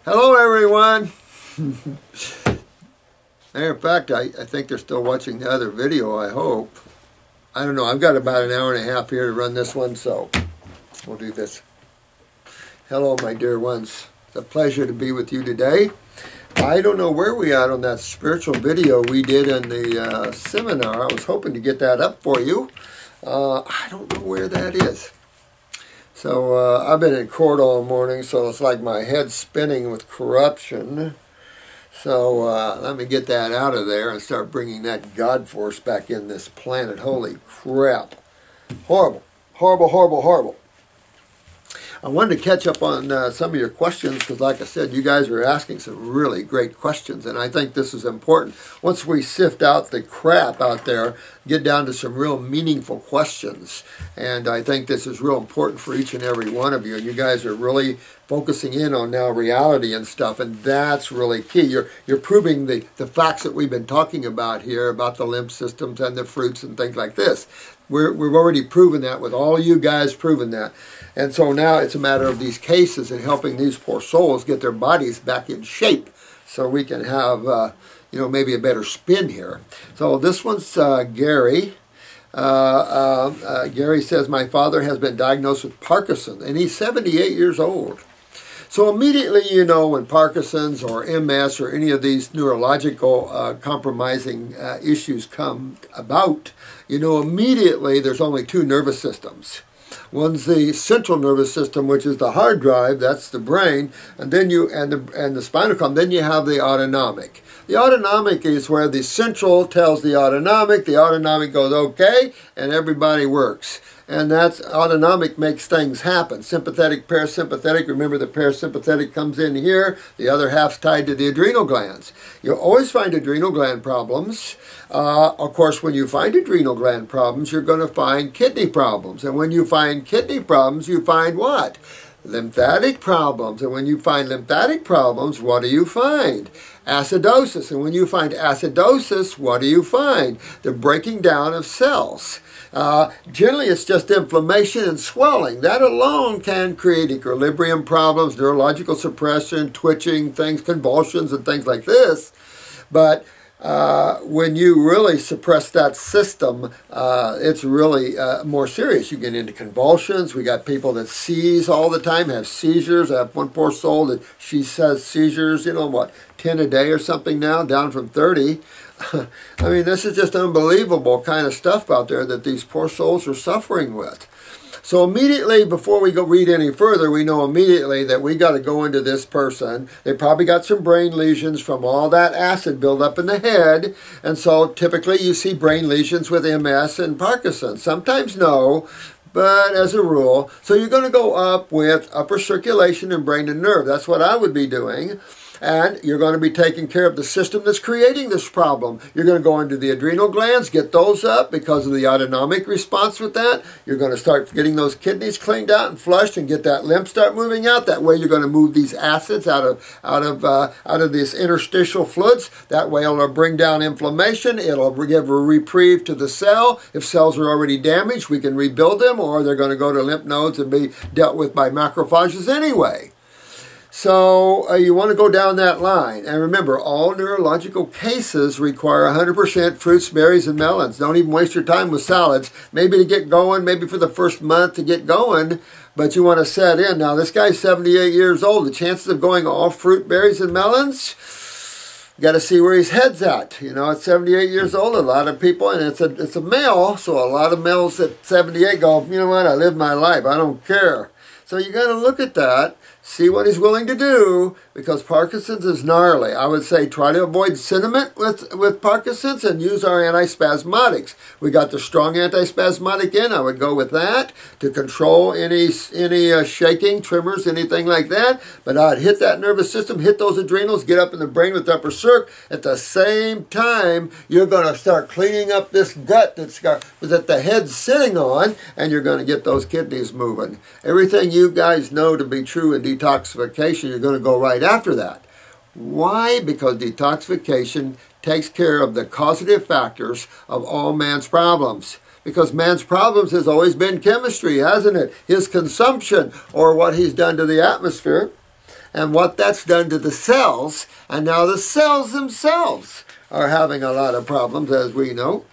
Hello, everyone. In fact, I think they're still watching the other video, I hope. I don't know. I've got about an hour and a half here to run this one, so we'll do this. Hello, my dear ones. It's a pleasure to be with you today. I don't know where we are on that spiritual video we did in the seminar. I was hoping to get that up for you. I don't know where that is. So I've been in court all morning, so it's like my head's spinning with corruption. So let me get that out of there and start bringing that God force back in this planet. Holy crap. Horrible, horrible, horrible, horrible. I wanted to catch up on some of your questions because, like I said, you guys are asking some really great questions, and I think this is important. Once we sift out the crap out there, get down to some real meaningful questions, and I think this is real important for each and every one of you, and you guys are really focusing in on now reality and stuff, and that's really key. You're proving the facts that we've been talking about here about the lymph systems and the fruits and things like this. We've already proven that with all you guys proving that. And so now it's a matter of these cases and helping these poor souls get their bodies back in shape so we can have, maybe a better spin here. So this one's Gary. Gary says, my father has been diagnosed with Parkinson, and he's 78 years old. So immediately, when Parkinson's or MS or any of these neurological compromising issues come about, immediately there's only two nervous systems. One's the central nervous system, which is the hard drive, that's the brain, and then the spinal column. Then you have the autonomic. The autonomic is where the central tells the autonomic goes okay, and everybody works. And that's autonomic makes things happen. Sympathetic, parasympathetic. Remember, the parasympathetic comes in here. The other half's tied to the adrenal glands. You'll always find adrenal gland problems. Of course, when you find adrenal gland problems, you're going to find kidney problems. And when you find kidney problems, you find what? Lymphatic problems. And when you find lymphatic problems, what do you find? Acidosis. And when you find acidosis, what do you find? The breaking down of cells. Generally, it's just inflammation and swelling. That alone can create equilibrium problems, neurological suppression, twitching, convulsions, and things like this. But when you really suppress that system, it's really more serious. You get into convulsions. We got people that seize all the time, have seizures. I have one poor soul that she says seizures, 10 a day or something now, down from 30. I mean, this is just unbelievable kind of stuff out there that these poor souls are suffering with. So immediately, before we go read any further, we know immediately that we got to go into this person. They probably got some brain lesions from all that acid buildup in the head. And so typically you see brain lesions with MS and Parkinson. Sometimes no, but as a rule. So you're going to go up with upper circulation and brain and nerve. That's what I would be doing. And you're going to be taking care of the system that's creating this problem. You're going to go into the adrenal glands, get those up because of the autonomic response with that. You're going to start getting those kidneys cleaned out and flushed and get that lymph start moving out. That way you're going to move these acids out of these interstitial fluids. That way it'll bring down inflammation. It'll give a reprieve to the cell. If cells are already damaged, we can rebuild them, or they're going to go to lymph nodes and be dealt with by macrophages anyway. So you want to go down that line. And remember, all neurological cases require 100% fruits, berries, and melons. Don't even waste your time with salads. Maybe to get going, maybe for the first month to get going, but you want to set in. Now, this guy's 78 years old. The chances of going all fruit, berries, and melons, you got to see where his head's at. At 78 years old, a lot of people, and it's a male, so a lot of males at 78 go, you know what, I live my life. I don't care. So you got to look at that. See what he's willing to do, because Parkinson's is gnarly. I would say try to avoid cinnamon with Parkinson's and use our antispasmodics. We got the strong antispasmodic in. I would go with that to control any shaking, tremors, anything like that. But I'd hit that nervous system, hit those adrenals, get up in the brain with the upper circ. At the same time, you're going to start cleaning up this gut that the head's sitting on, and you're going to get those kidneys moving. Everything you guys know to be true in detoxification, you're going to go right after that. Why? Because detoxification takes care of the causative factors of all man's problems. Because man's problems has always been chemistry, hasn't it? His consumption, or what he's done to the atmosphere. and what that's done to the cells. And now the cells themselves are having a lot of problems, as we know.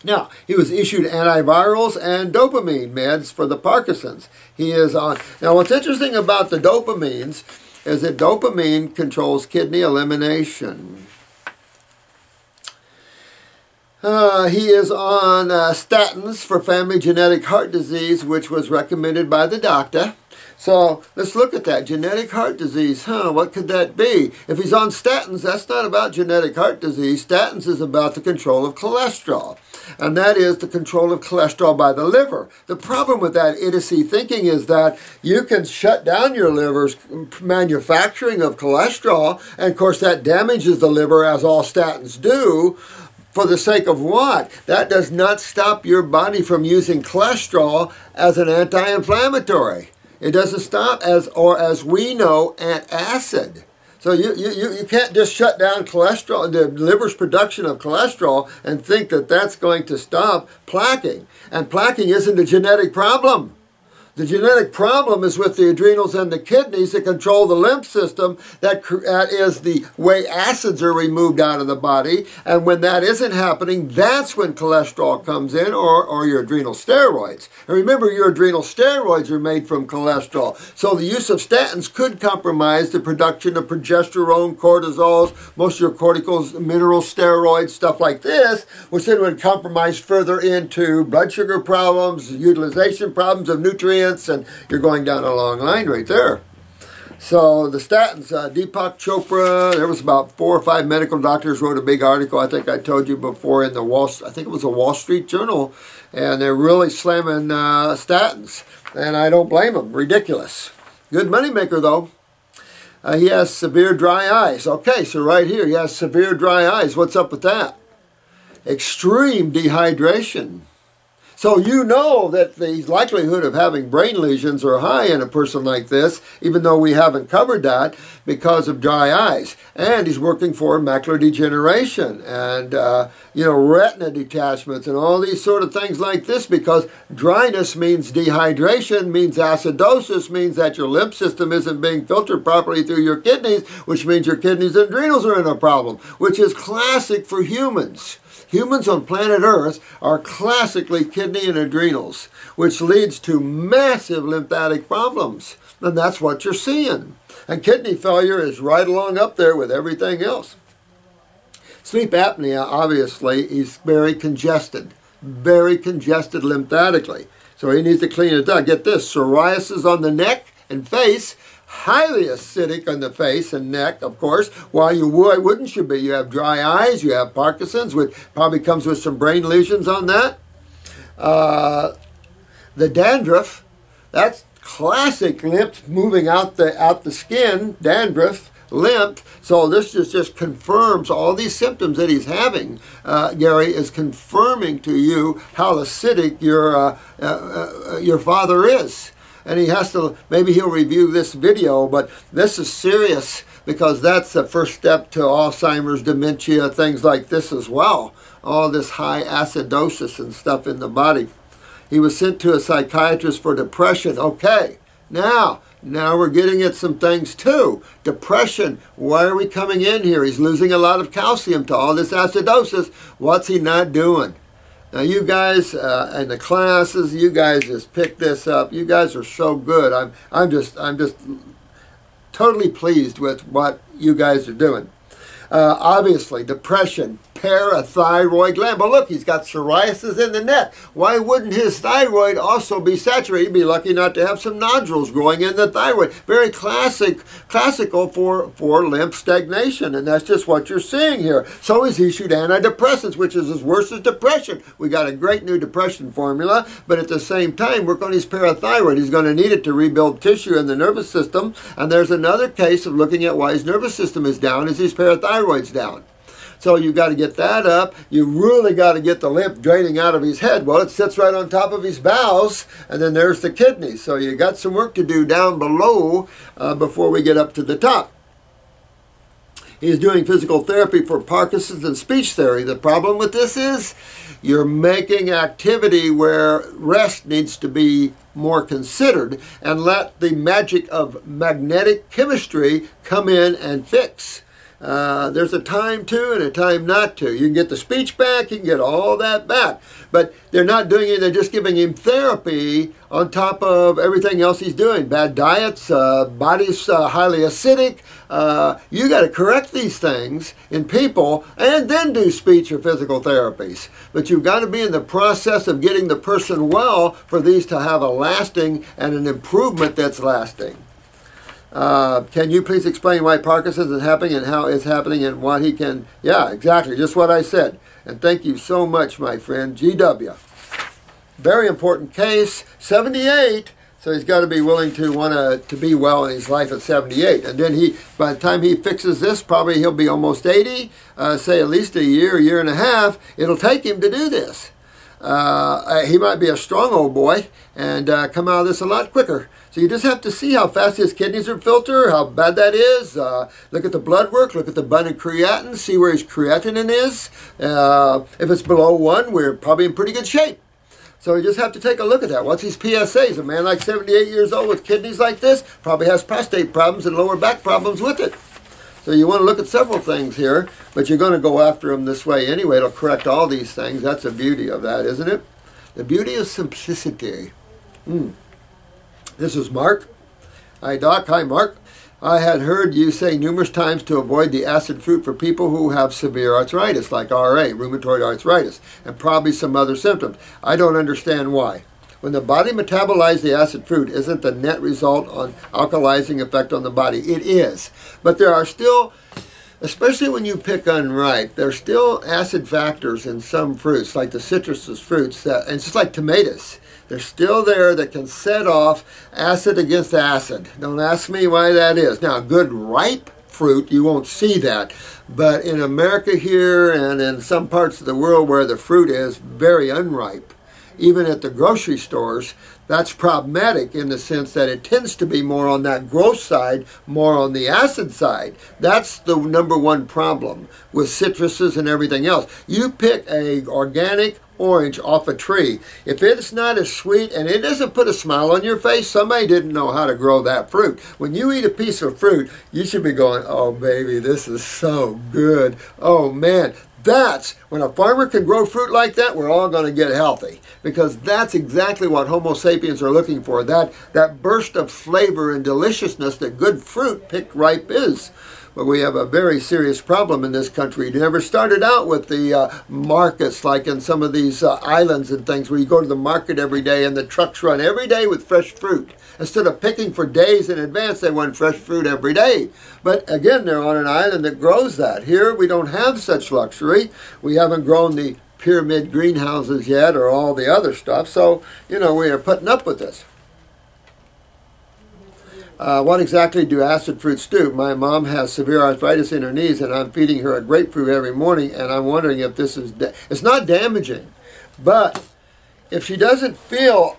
Now, he was issued antivirals and dopamine meds for the Parkinson's. He is on. Now, what's interesting about the dopamines is that dopamine controls kidney elimination. He is on statins for family genetic heart disease, which was recommended by the doctor. So let's look at that. Genetic heart disease, what could that be? If he's on statins, that's not about genetic heart disease. Statins is about the control of cholesterol. And that is the control of cholesterol by the liver. The problem with that idiocy thinking is that you can shut down your liver's manufacturing of cholesterol, and of course that damages the liver, as all statins do. For the sake of what? That does not stop your body from using cholesterol as an anti-inflammatory. It doesn't stop as we know, antacid. So you can't just shut down cholesterol, the liver's production of cholesterol, and think that that's going to stop plaquing. And plaquing isn't a genetic problem. The genetic problem is with the adrenals and the kidneys that control the lymph system. That is the way acids are removed out of the body. And when that isn't happening, that's when cholesterol comes in, or your adrenal steroids. And remember, your adrenal steroids are made from cholesterol. So the use of statins could compromise the production of progesterone, cortisols, most of your corticals, mineral steroids, stuff like this, which then would compromise further into blood sugar problems, utilization problems of nutrients, and you're going down a long line right there. So the statins, Deepak Chopra, there was about 4 or 5 medical doctors wrote a big article, I think I told you before, in the I think it was a Wall Street Journal, and they're really slamming statins, and I don't blame them. Ridiculous. Good moneymaker though. He has severe dry eyes. Okay, so right here he has severe dry eyes. What's up with that? Extreme dehydration. So you know that the likelihood of having brain lesions are high in a person like this, even though we haven't covered that, because of dry eyes. And he's working for macular degeneration and, retina detachments and all these sort of things like this, because dryness means dehydration, means acidosis, means that your lymph system isn't being filtered properly through your kidneys, which means your kidneys and adrenals are in a problem, which is classic for humans. Humans on planet Earth are classically kidney and adrenals, which leads to massive lymphatic problems. And that's what you're seeing. And kidney failure is right along up there with everything else. Sleep apnea, obviously, is very congested lymphatically. So he needs to clean it up. Get this, psoriasis on the neck and face, highly acidic on the face and neck, of course. Why wouldn't you be? You have dry eyes, you have Parkinson's, which probably comes with some brain lesions on that. The dandruff, that's classic lymph moving out the skin, dandruff, lymph. So this just confirms all these symptoms that he's having. Gary is confirming to you how acidic your father is. And he has to, maybe he'll review this video, but this is serious because that's the first step to Alzheimer's, dementia, things like this as well. All this high acidosis and stuff in the body. He was sent to a psychiatrist for depression. Okay, now we're getting at some things too. Depression, why are we coming in here? He's losing a lot of calcium to all this acidosis. What's he not doing? Now you guys in the classes, you guys just pick this up. You guys are so good. I'm just totally pleased with what you guys are doing. Obviously, depression, parathyroid gland. But look, he's got psoriasis in the neck. Why wouldn't his thyroid also be saturated? He'd be lucky not to have some nodules growing in the thyroid. Very classical for lymph stagnation, and that's just what you're seeing here. So he's issued antidepressants, which is as worse as depression. We got a great new depression formula, but at the same time, work on his parathyroid. He's going to need it to rebuild tissue in the nervous system, and there's another case of looking at why his nervous system is down, is his parathyroid's down. So you've got to get that up. You really got to get the lymph draining out of his head. Well, it sits right on top of his bowels, and then there's the kidneys. So you got some work to do down below before we get up to the top. He's doing physical therapy for Parkinson's and speech theory. The problem with this is you're making activity where rest needs to be more considered, and let the magic of magnetic chemistry come in and fix. There's a time to and a time not to. You can get the speech back, you can get all that back. But they're not doing it, they're just giving him therapy on top of everything else he's doing. Bad diets, body's highly acidic. You got to correct these things in people and then do speech or physical therapies. But you've got to be in the process of getting the person well for these to have a lasting and an improvement that's lasting. Can you please explain why Parkinson's is happening and how it's happening and what he can... Yeah, exactly. Just what I said. And thank you so much, my friend. GW. Very important case. 78. So he's got to be willing to want to be well in his life at 78. And then by the time he fixes this, probably he'll be almost 80. Say at least a year and a half. It'll take him to do this. He might be a strong old boy and come out of this a lot quicker. So you just have to see how fast his kidneys are filtered, how bad that is. Look at the blood work, look at the abundant creatinine, see where his creatinine is. If it's below 1, we're probably in pretty good shape. So you just have to take a look at that. What's his PSAs? A man like 78 years old with kidneys like this probably has prostate problems and lower back problems with it. So you want to look at several things here, but you're going to go after them this way anyway. It'll correct all these things. That's the beauty of that, isn't it? The beauty of simplicity. This is Mark. Hi, Doc. Hi, Mark. I had heard you say numerous times to avoid the acid fruit for people who have severe arthritis, like RA, rheumatoid arthritis, and probably some other symptoms. I don't understand why. When the body metabolizes the acid fruit, isn't the net result on alkalizing effect on the body? It is. But there are still, especially when you pick unripe, there's still acid factors in some fruits, like the citrus fruits, and it's just like tomatoes. They're still there that can set off acid against acid. Don't ask me why that is. Now, good ripe fruit, you won't see that. But in America here and in some parts of the world where the fruit is very unripe, even at the grocery stores, that's problematic in the sense that it tends to be more on that growth side, more on the acid side. That's the number one problem with citruses and everything else. You pick a organic orange off a tree. If it's not as sweet and it doesn't put a smile on your face, somebody didn't know how to grow that fruit. When you eat a piece of fruit, you should be going, oh baby, this is so good. Oh man. That's when a farmer can grow fruit like that, we're all going to get healthy, because that's exactly what Homo sapiens are looking for, that burst of flavor and deliciousness that good fruit picked ripe is. But we have a very serious problem in this country. It never started out with the markets like in some of these islands and things where you go to the market every day and the trucks run every day with fresh fruit. Instead of picking for days in advance, they want fresh fruit every day. But again, they're on an island that grows that. Here, we don't have such luxury. We haven't grown the pyramid greenhouses yet or all the other stuff. So, you know, we are putting up with this. What exactly do acid fruits do? My mom has severe arthritis in her knees, and I'm feeding her a grapefruit every morning, and I'm wondering if this is... It's not damaging, but if she doesn't feel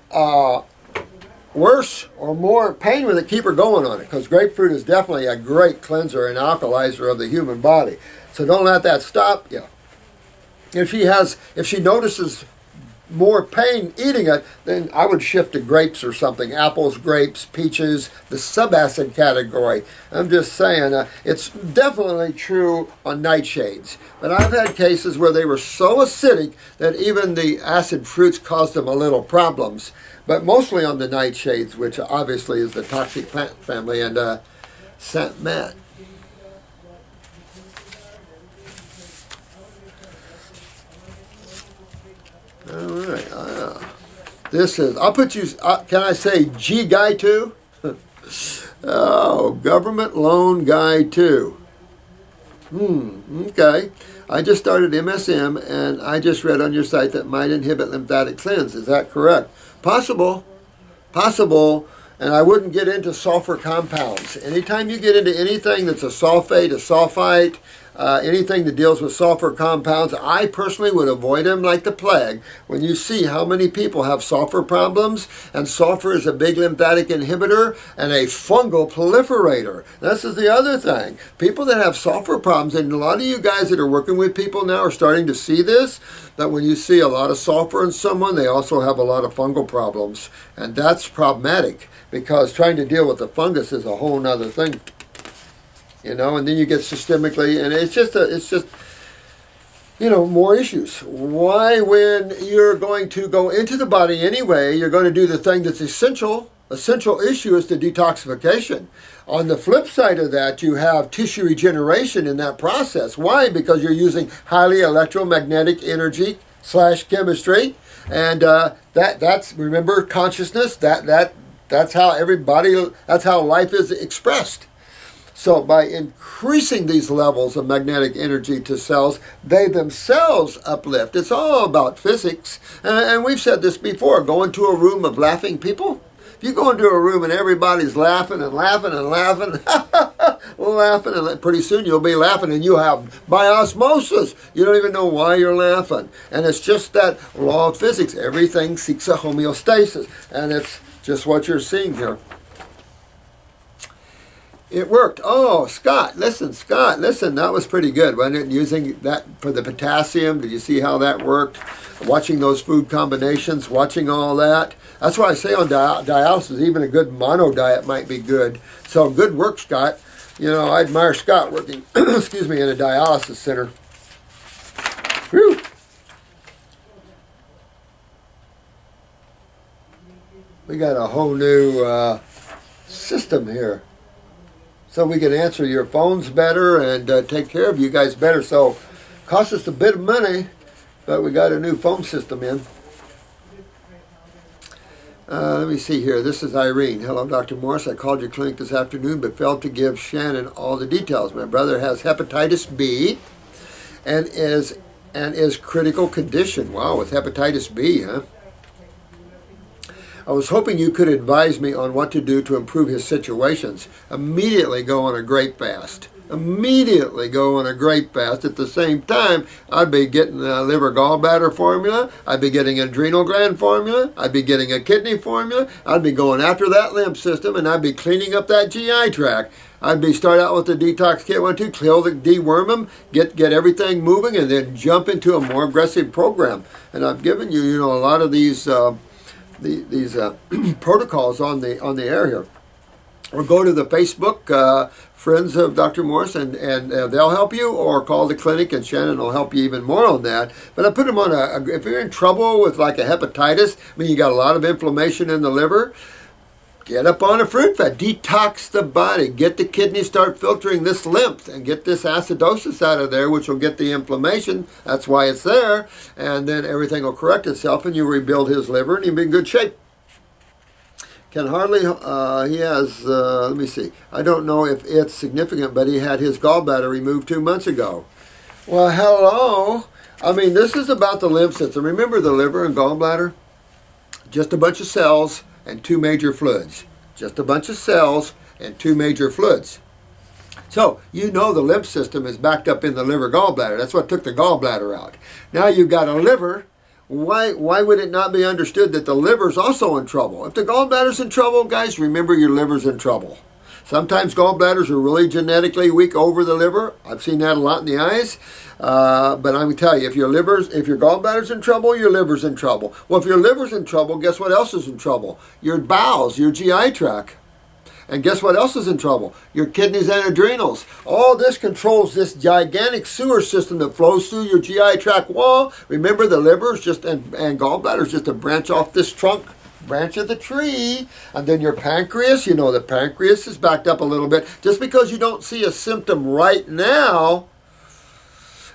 worse or more pain with it, keep her going on it, because grapefruit is definitely a great cleanser and alkalizer of the human body. So don't let that stop you. If she notices more pain eating it, then I would shift to grapes or something. Apples, grapes, peaches, the subacid category. I'm just saying, it's definitely true on nightshades. But I've had cases where they were so acidic that even the acid fruits caused them a little problems. But mostly on the nightshades, which obviously is the toxic plant family, and Saint Matt. All right. This is, I'll put you, can I say G Guy 2? Oh, Government Loan Guy 2. Okay. I just started MSM, and I just read on your site that might inhibit lymphatic cleanse. Is that correct? Possible. Possible. And I wouldn't get into sulfur compounds. Anytime you get into anything that's a sulfate, a sulfite, anything that deals with sulfur compounds, I personally would avoid them like the plague. When you see how many people have sulfur problems, and sulfur is a big lymphatic inhibitor and a fungal proliferator. This is the other thing. People that have sulfur problems, and a lot of you guys that are working with people now are starting to see this, that when you see a lot of sulfur in someone, they also have a lot of fungal problems. And that's problematic, because trying to deal with the fungus is a whole nother thing. You know, and then you get systemically, and it's just, you know, more issues. Why, when you're going to go into the body anyway, you're going to do the thing that's essential. Essential issue is the detoxification. On the flip side of that, you have tissue regeneration in that process. Why? Because you're using highly electromagnetic energy / chemistry, and that's, remember, consciousness. That's how everybody. That's how life is expressed. So by increasing these levels of magnetic energy to cells, they themselves uplift. It's all about physics. And we've said this before. Go into a room of laughing people. If you go into a room and everybody's laughing and laughing and laughing, laughing, and pretty soon you'll be laughing, and you have, by osmosis, you don't even know why you're laughing. And it's just that law of physics. Everything seeks a homeostasis. And it's just what you're seeing here. It worked. Oh, Scott, listen, that was pretty good, wasn't it? Using that for the potassium, did you see how that worked? Watching those food combinations, watching all that. That's why I say on dialysis, even a good mono diet might be good. So good work, Scott. You know, I admire Scott working, excuse me, in a dialysis center. Whew. We got a whole new system here. So we can answer your phones better and take care of you guys better. So it costs us a bit of money, but we got a new phone system in. Let me see here. This is Irene. Hello, Dr. Morris. I called your clinic this afternoon, but failed to give Shannon all the details. My brother has hepatitis B and is critical condition. Wow, with hepatitis B, huh? I was hoping you could advise me on what to do to improve his situations. Immediately go on a grape fast. Immediately go on a grape fast. At the same time, I'd be getting a liver gallbladder formula. I'd be getting an adrenal gland formula. I'd be getting a kidney formula. I'd be going after that lymph system, and I'd be cleaning up that GI tract. I'd be start out with the detox kit 1, 2, deworm them, get everything moving, and then jump into a more aggressive program. And I've given you, you know, a lot of these protocols on the air here. Or go to the Facebook Friends of Dr. Morris, and they'll help you, or call the clinic and Shannon will help you even more on that. But I put them on if you're in trouble with like a hepatitis, I mean, you got a lot of inflammation in the liver, get up on a fruit fat, detox the body, get the kidneys, start filtering this lymph, and get this acidosis out of there, which will get the inflammation. That's why it's there. And then everything will correct itself, and you rebuild his liver, and he'll be in good shape. Can hardly, he has, let me see, I don't know if it's significant, but he had his gallbladder removed 2 months ago. Well, hello. I mean, this is about the lymph system. Remember the liver and gallbladder? Just a bunch of cells and 2 major fluids. Just a bunch of cells and 2 major fluids. So, you know the lymph system is backed up in the liver gallbladder. That's what took the gallbladder out. Now you've got a liver. Why would it not be understood that the liver's also in trouble? If the gallbladder's in trouble, guys, remember your liver's in trouble. Sometimes gallbladders are really genetically weak over the liver. I've seen that a lot in the eyes. But I'm going to tell you, if your gallbladder's in trouble, your liver's in trouble. Well, if your liver's in trouble, guess what else is in trouble? Your bowels, your GI tract. And guess what else is in trouble? Your kidneys and adrenals. All this controls this gigantic sewer system that flows through your GI tract wall. Remember, the liver is just, and gallbladder is just a branch off this branch of the tree. And then your pancreas, you know, the pancreas is backed up a little bit. Just because you don't see a symptom right now.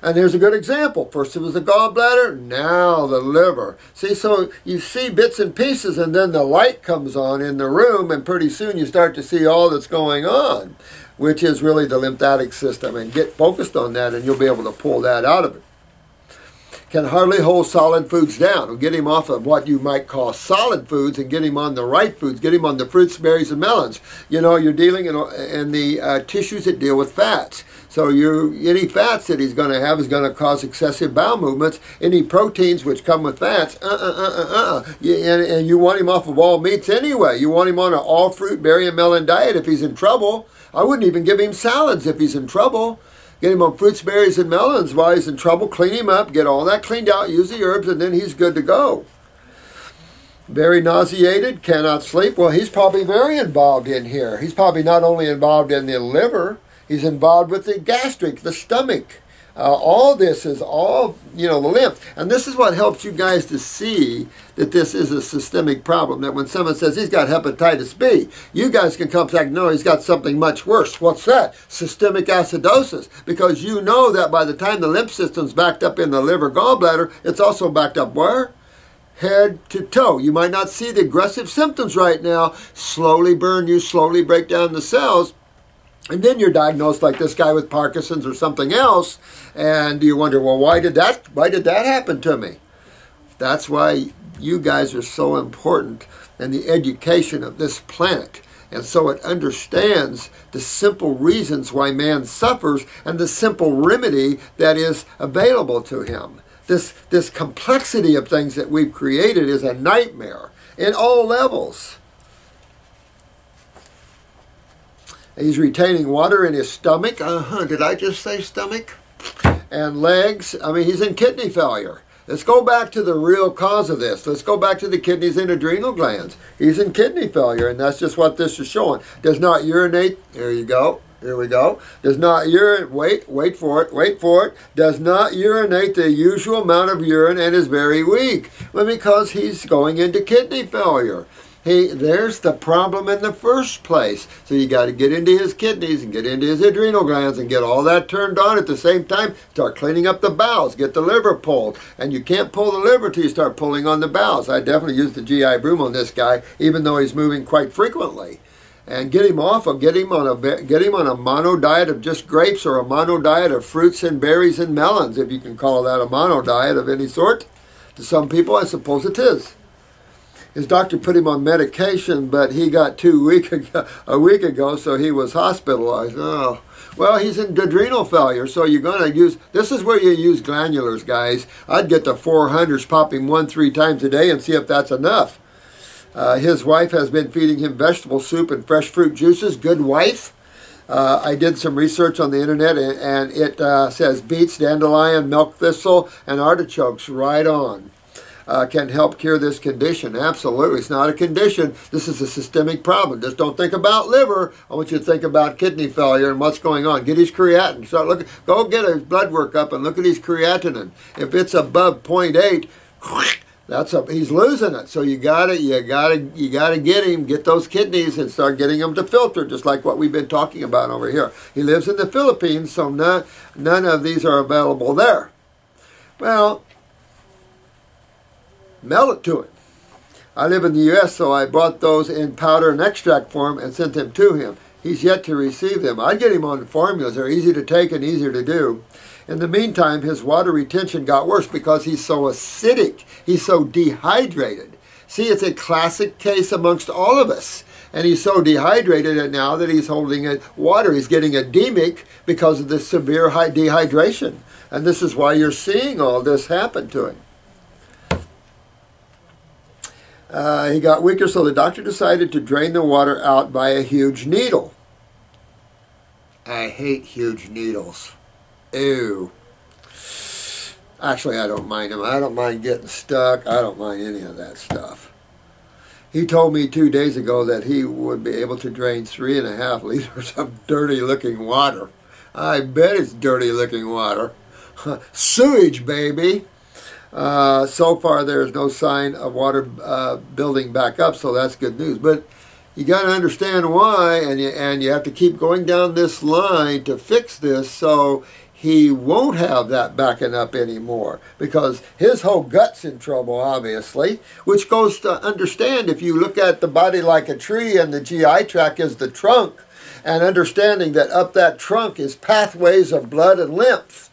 And here's a good example. First it was the gallbladder, now the liver. See, so you see bits and pieces, and then the light comes on in the room, and pretty soon you start to see all that's going on, which is really the lymphatic system. And get focused on that, and you'll be able to pull that out of it. can hardly hold solid foods down. We'll get him off of what you might call solid foods and get him on the right foods, get him on the fruits, berries, and melons. You know, you're dealing in the tissues that deal with fats. So any fats that he's going to have is going to cause excessive bowel movements. Any proteins which come with fats, and you want him off of all meats anyway. You want him on an all fruit, berry, and melon diet if he's in trouble. I wouldn't even give him salads if he's in trouble. Get him on fruits, berries, and melons while he's in trouble. Clean him up, get all that cleaned out, use the herbs, and then he's good to go. Very nauseated, cannot sleep. Well, he's probably very involved in here. He's probably not only involved in the liver, he's involved with the gastric, the stomach. All this is all, the lymph. And this is what helps you guys to see that this is a systemic problem. That when someone says he's got hepatitis B, you guys can come back, no, he's got something much worse. What's that? Systemic acidosis. Because you know that by the time the lymph system's backed up in the liver gallbladder, it's also backed up where? Head to toe. You might not see the aggressive symptoms right now. Slowly burn you, slowly break down the cells. And then you're diagnosed like this guy with Parkinson's or something else, and you wonder, well, why did that happen to me? That's why you guys are so important in the education of this planet. And so it understands the simple reasons why man suffers and the simple remedy that is available to him. This complexity of things that we've created is a nightmare in all levels. He's retaining water in his stomach. Did I just say stomach? And legs. I mean, he's in kidney failure. Let's go back to the real cause of this. Let's go back to the kidneys and adrenal glands. He's in kidney failure, and that's just what this is showing. Does not urinate. There you go. Here we go. Does not urinate. Wait for it. Does not urinate the usual amount of urine and is very weak. Well, because he's going into kidney failure. There's the problem in the first place. So you got to get into his kidneys and get into his adrenal glands and get all that turned on at the same time. Start cleaning up the bowels, get the liver pulled. And you can't pull the liver till you start pulling on the bowels. I definitely use the GI broom on this guy, even though he's moving quite frequently. And get him on a mono diet of just grapes or a mono diet of fruits and berries and melons, if you can call that a mono diet of any sort. To some people, I suppose it is. His doctor put him on medication, but he got a week ago, so he was hospitalized. Oh, well, he's in adrenal failure, so you're going to use, this is where you use glandulars, guys. I'd get the 400s, pop him 1-3 times a day and see if that's enough. His wife has been feeding him vegetable soup and fresh fruit juices. Good wife. I did some research on the internet, and it says beets, dandelion, milk thistle, and artichokes right on. Can help cure this condition. Absolutely. It's not a condition. This is a systemic problem. Just don't think about liver. I want you to think about kidney failure and what's going on. Get his creatinine. Start looking. Go get his blood work up and look at his creatinine. If it's above 0.8, he's losing it. So you gotta get him, get those kidneys and start getting them to filter, just like what we've been talking about over here. He lives in the Philippines, so none of these are available there. Well, mail it to him. I live in the U.S., so I bought those in powder and extract form and sent them to him. He's yet to receive them. I'd get him on formulas. They're easy to take and easier to do. In the meantime, his water retention got worse because he's so acidic. He's so dehydrated. See, it's a classic case amongst all of us. And he's so dehydrated now that he's holding water. He's getting edemic because of this severe dehydration. And this is why you're seeing all this happen to him. He got weaker, so the doctor decided to drain the water out by a huge needle. I hate huge needles. Ew. Actually, I don't mind them. I don't mind getting stuck. I don't mind any of that stuff. He told me 2 days ago that he would be able to drain 3.5 liters of dirty-looking water. I bet it's dirty-looking water. Sewage, baby. So far, there is no sign of water building back up, so that's good news. But you got to understand why, and you have to keep going down this line to fix this, so he won't have that backing up anymore, because his whole gut's in trouble, obviously, which goes to understand if you look at the body like a tree and the GI tract is the trunk, and understanding that up that trunk is pathways of blood and lymph.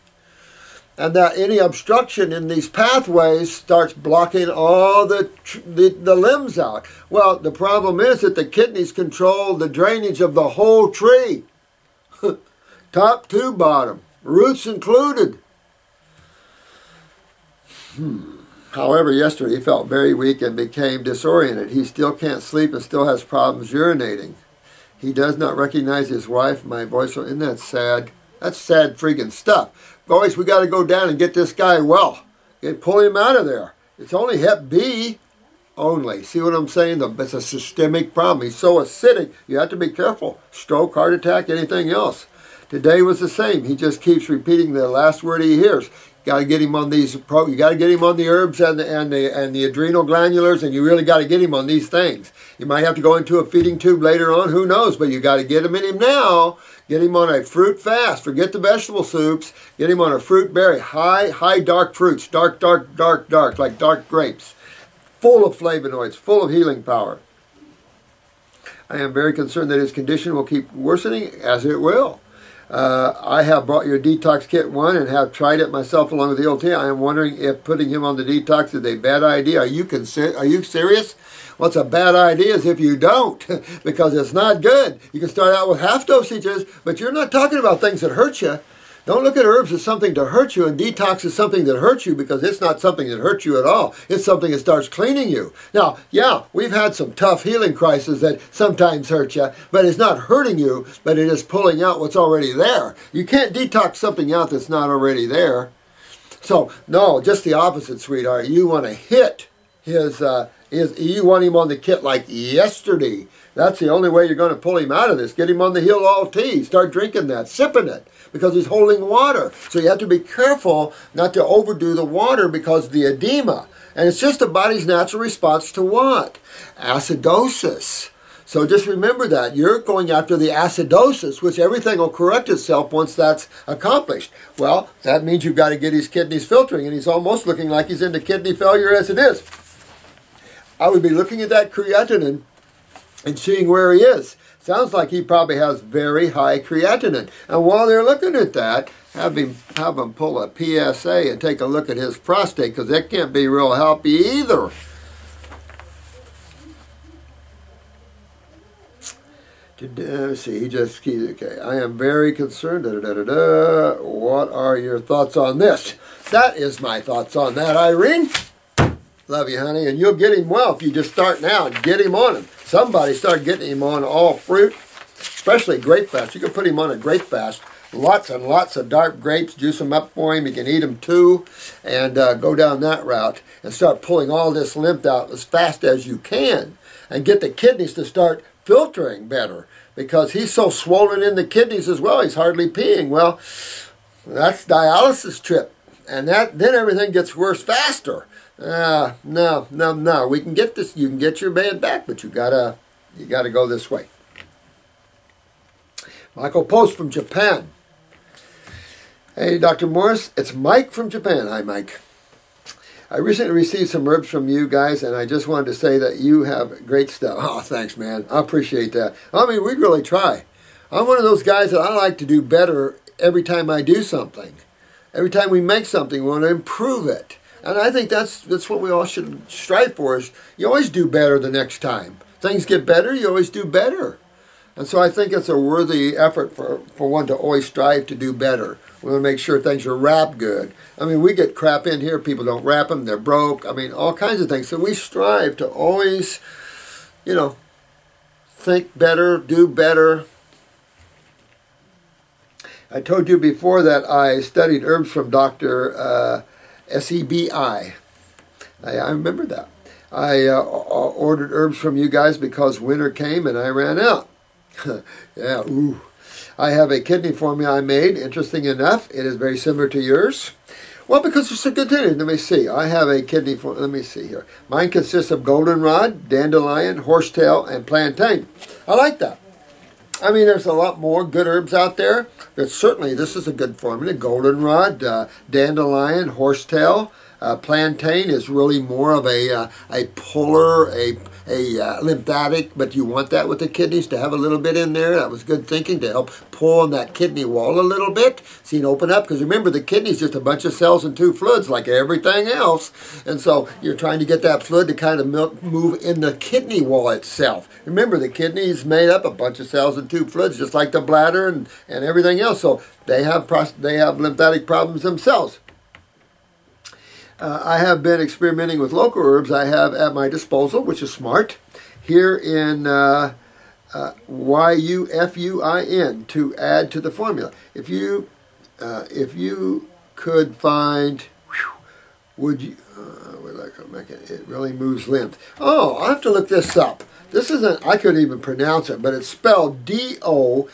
And that any obstruction in these pathways starts blocking all the limbs out. Well, the problem is that the kidneys control the drainage of the whole tree. Top to bottom, roots included. However, yesterday he felt very weak and became disoriented. He still can't sleep and still has problems urinating. He does not recognize his wife. My voice, isn't that sad? That's sad freaking stuff. Boys, we got to go down and get this guy well. Pull him out of there. It's only Hep B only. See what I'm saying? It's a systemic problem. He's so acidic. You have to be careful. Stroke, heart attack, anything else. Today was the same. He just keeps repeating the last word he hears. Got to get him on these. You got to get him on the herbs and the adrenal glandulars, and you really got to get him on these things. You might have to go into a feeding tube later on. Who knows? But you got to get him in him now. Get him on a fruit fast. Forget the vegetable soups. Get him on a fruit berry. High dark fruits. Dark, like dark grapes. Full of flavonoids. Full of healing power. I am very concerned that his condition will keep worsening, as it will. I have brought your detox kit 1 and have tried it myself along with the OT. I am wondering if putting him on the detox is a bad idea. Are you serious? What's a bad idea is if you don't, because it's not good. You can start out with half dosages, but you're not talking about things that hurt you. Don't look at herbs as something to hurt you, and detox is something that hurts you, because it's not something that hurts you at all. It's something that starts cleaning you. Now, yeah, we've had some tough healing crises that sometimes hurt you, but it's not hurting you, but it is pulling out what's already there. You can't detox something out that's not already there. So, no, just the opposite, sweetheart. You want to hit you want him on the kit like yesterday. That's the only way you're going to pull him out of this. Get him on the Heal All tea. Start drinking that, sipping it, because he's holding water. So you have to be careful not to overdo the water because of the edema. And it's just the body's natural response to what? Acidosis. So just remember that. You're going after the acidosis, which everything will correct itself once that's accomplished. Well, that means you've got to get his kidneys filtering, and he's almost looking like he's into kidney failure as it is. I would be looking at that creatinine and seeing where he is. Sounds like he probably has very high creatinine. And while they're looking at that, have him pull a PSA and take a look at his prostate, because that can't be real healthy either. Let's see, he just keeps, okay. I am very concerned. What are your thoughts on this? That is my thoughts on that, Irene. Love you, honey. And you'll get him well if you just start now and get him on him. Somebody start getting him on all fruit, especially grape fast. You can put him on a grape fast. Lots and lots of dark grapes. Juice them up for him. You can eat them too. And go down that route and start pulling all this lymph out as fast as you can. And get the kidneys to start filtering better. Because he's so swollen in the kidneys as well. He's hardly peeing. Well, that's dialysis trip. And then everything gets worse faster. No. We can get this. You can get your man back, but you gotta go this way. Michael Post from Japan. Hey, Dr. Morris, it's Mike from Japan. Hi, Mike. I recently received some herbs from you guys, and I just wanted to say that you have great stuff. Oh, thanks, man. I appreciate that. I mean, we really try. I'm one of those guys that I like to do better every time I do something. Every time we make something, we want to improve it. And I think that's what we all should strive for, is you always do better the next time. Things get better, you always do better. And so I think it's a worthy effort for one to always strive to do better. We want to make sure things are wrapped good. I mean, we get crap in here. People don't wrap them. They're broke. I mean, all kinds of things. So we strive to always, think better, do better. I told you before that I studied herbs from Dr. Sebi. I remember that. I ordered herbs from you guys because winter came and I ran out. Yeah, ooh. I have a kidney formula I made. Interesting enough, it is very similar to yours. Well, because it's a good thing. Let me see. I have a kidney formula. Let me see here. Mine consists of goldenrod, dandelion, horsetail, and plantain. I like that. I mean, there's a lot more good herbs out there, but certainly this is a good formula. Goldenrod, dandelion, horsetail, Plantain is really more of a puller, a lymphatic, but you want that with the kidneys to have a little bit in there. That was good thinking to help pull on that kidney wall a little bit. See it open up, because remember, the kidney's just a bunch of cells and two fluids like everything else. And so you're trying to get that fluid to kind of move in the kidney wall itself. Remember, the kidney is made up of a bunch of cells and two fluids, just like the bladder and everything else. So they have lymphatic problems themselves. I have been experimenting with local herbs I have at my disposal, which is smart, here in YUFUIN to add to the formula. If you could find, would you? It really moves lymph. Oh, I'll have to look this up. This isn't, I couldn't even pronounce it, but it's spelled DOKUDAMJ.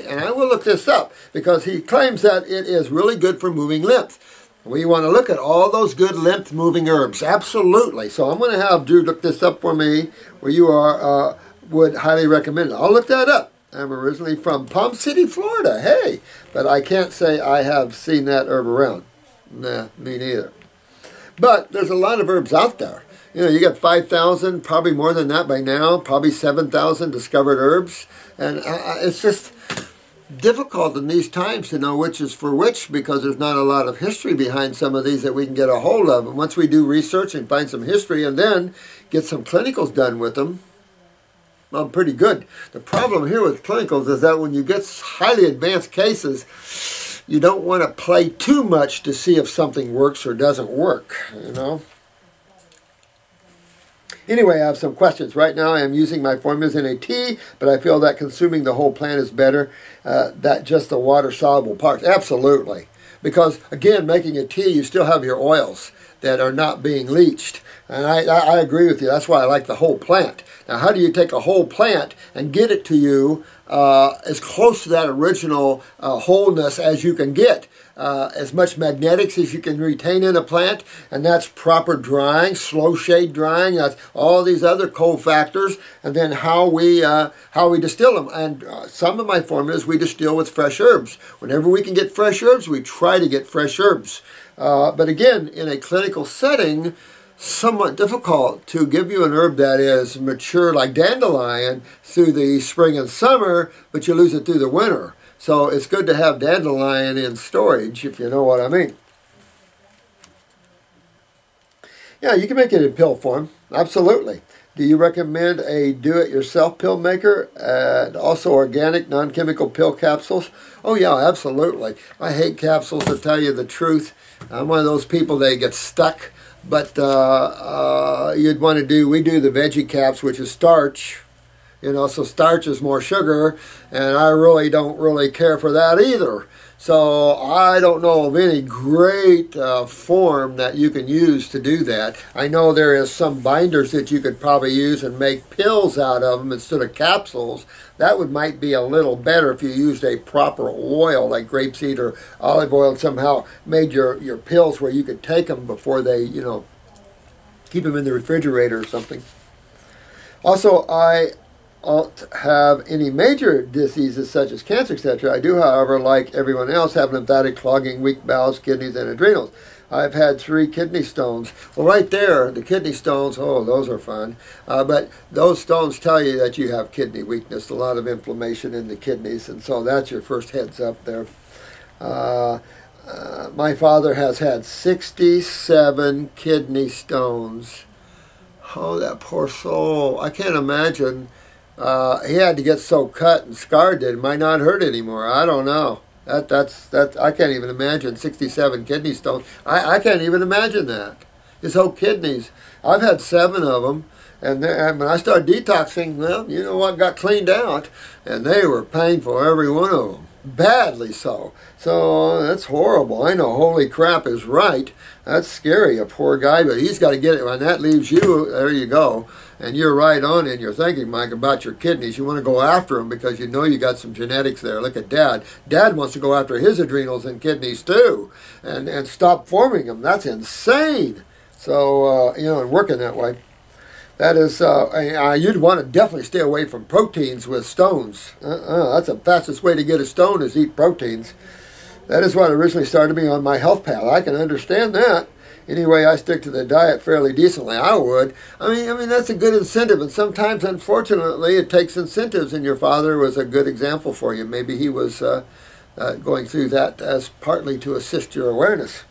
And I will look this up because he claims that it is really good for moving lymph. We want to look at all those good lymph-moving herbs. Absolutely. So I'm going to have Drew look this up for me, where you are, would highly recommend it. I'll look that up. I'm originally from Palm City, Florida. Hey, but I can't say I have seen that herb around. Nah, me neither. But there's a lot of herbs out there. You know, you got 5,000, probably more than that by now, probably 7,000 discovered herbs. And it's just difficult in these times to know which is for which, because there's not a lot of history behind some of these that we can get a hold of. And once we do research and find some history and then get some clinicals done with them, well, pretty good. The problem here with clinicals is that when you get highly advanced cases, you don't want to play too much to see if something works or doesn't work, you know. Anyway, I have some questions. Right now I am using my formulas in a tea, but I feel that consuming the whole plant is better than just the water-soluble parts. Absolutely. Because, again, making a tea, you still have your oils that are not being leached. And I agree with you. That's why I like the whole plant. Now, how do you take a whole plant and get it to you as close to that original wholeness as you can get? As much magnetics as you can retain in a plant, and that's proper drying, slow shade drying, that's all these other cofactors, and then how we distill them. And some of my formulas we distill with fresh herbs. Whenever we can get fresh herbs, we try to get fresh herbs. But again, in a clinical setting, somewhat difficult to give you an herb that is mature like dandelion through the spring and summer, but you lose it through the winter. So it's good to have dandelion in storage, if you know what I mean. Yeah, you can make it in pill form. Absolutely. Do you recommend a do-it-yourself pill maker and also organic, non-chemical pill capsules? Oh, yeah, absolutely. I hate capsules, to tell you the truth. I'm one of those people that get stuck. But we do the veggie caps, which is starch. You know, so starch is more sugar, and I really don't care for that either. So I don't know of any great form that you can use to do that. I know there is some binders that you could probably use and make pills out of them instead of capsules. That might be a little better if you used a proper oil like grapeseed or olive oil and somehow made your pills where you could take them before they, you know, keep them in the refrigerator or something. Also, I don't have any major diseases such as cancer, etc. I do, however, like everyone else, have lymphatic clogging, weak bowels, kidneys, and adrenals. I've had 3 kidney stones. Well, right there, the kidney stones, oh, those are fun. But those stones tell you that you have kidney weakness, a lot of inflammation in the kidneys, and so that's your first heads up there. My father has had 67 kidney stones. Oh, that poor soul. I can't imagine. He had to get so cut and scarred that it might not hurt anymore. I don't know. That's I can't even imagine 67 kidney stones. I can't even imagine that. His whole kidneys. I've had 7 of them, and when I started detoxing, well, you know what, got cleaned out, and they were painful, every one of them. Badly so. So that's horrible. I know holy crap is right. That's scary, a poor guy, but he's got to get it. When that leaves you, there you go. And you're right on in your thinking, Mike, about your kidneys. You want to go after them because you know you got some genetics there. Look at Dad. Dad wants to go after his adrenals and kidneys too and stop forming them. That's insane. So, you know, and working that way. That is, you'd want to definitely stay away from proteins with stones. That's the fastest way to get a stone is eat proteins. That is what originally started me on my health path. I can understand that. Anyway, I stick to the diet fairly decently. I would. I mean that's a good incentive. And sometimes, unfortunately, it takes incentives. And your father was a good example for you. Maybe he was going through that as partly to assist your awareness.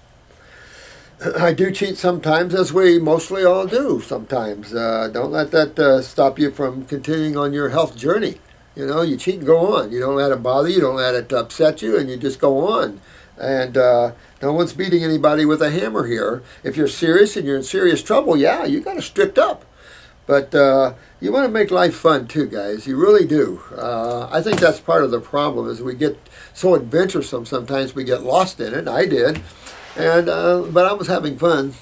I do cheat sometimes, as we mostly all do sometimes. Don't let that stop you from continuing on your health journey. You know, you cheat and go on. You don't let it bother you. You don't let it upset you, and you just go on. And no one's beating anybody with a hammer here. If you're serious and you're in serious trouble, yeah, you got to strict up. But you want to make life fun too, guys. You really do. I think that's part of the problem is we get so adventuresome sometimes we get lost in it. I did. And but I was having fun.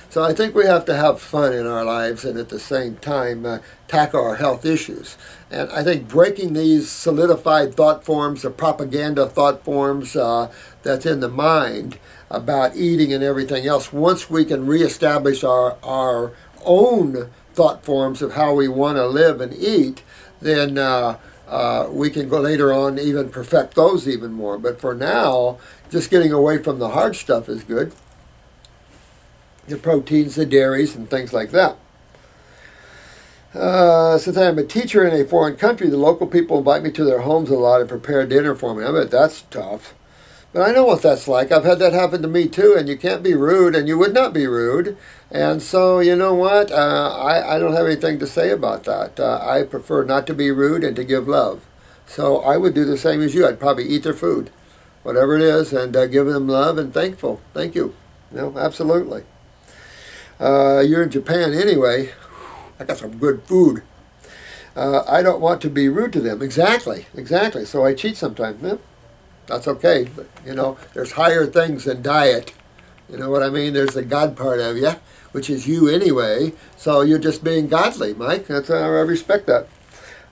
So I think we have to have fun in our lives and at the same time tackle our health issues. And I think breaking these solidified thought forms, the propaganda thought forms that's in the mind about eating and everything else, once we can reestablish our own thought forms of how we want to live and eat, then we can go later on even perfect those even more. But for now, just getting away from the hard stuff is good. The proteins, the dairies, and things like that. Since I'm a teacher in a foreign country, the local people invite me to their homes a lot and prepare dinner for me. I bet that's tough. But I know what that's like. I've had that happen to me too, and you can't be rude, and you would not be rude. And so, you know what? I don't have anything to say about that. I prefer not to be rude and to give love. So I would do the same as you. I'd probably eat their food, whatever it is, and give them love and thankful. Thank you. No, absolutely. You're in Japan anyway. I got some good food. I don't want to be rude to them. Exactly. So I cheat sometimes. Yeah, that's okay. But, you know, there's higher things than diet. You know what I mean? There's the God part of you, which is you anyway. So you're just being godly, Mike. That's I respect that.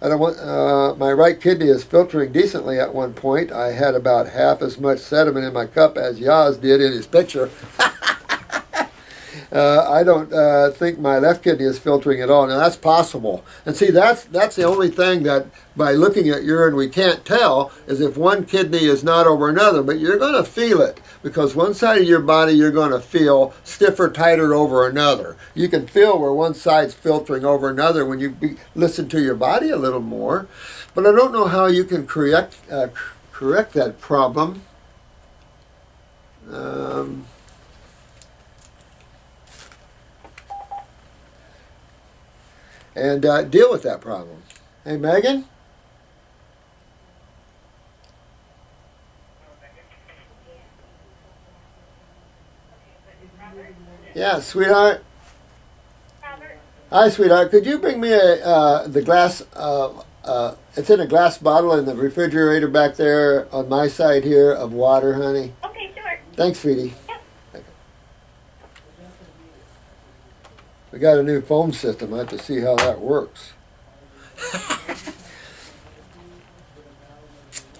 I don't want my right kidney is filtering decently at one point. I had about half as much sediment in my cup as Yaz did in his picture. I don't think my left kidney is filtering at all. Now that's possible. And see, that's the only thing that by looking at urine we can't tell is if one kidney is not over another. But you're going to feel it because one side of your body you're going to feel stiffer, tighter over another. You can feel where one side's filtering over another when you listen to your body a little more. But I don't know how you can correct that problem. And deal with that problem. Hey, Megan? Yeah, sweetheart. Robert. Hi, sweetheart. Could you bring me the glass? It's in a glass bottle in the refrigerator back there on my side here of water, honey. Okay, sure. Thanks, sweetie. Yep. We got a new phone system. I have to see how that works.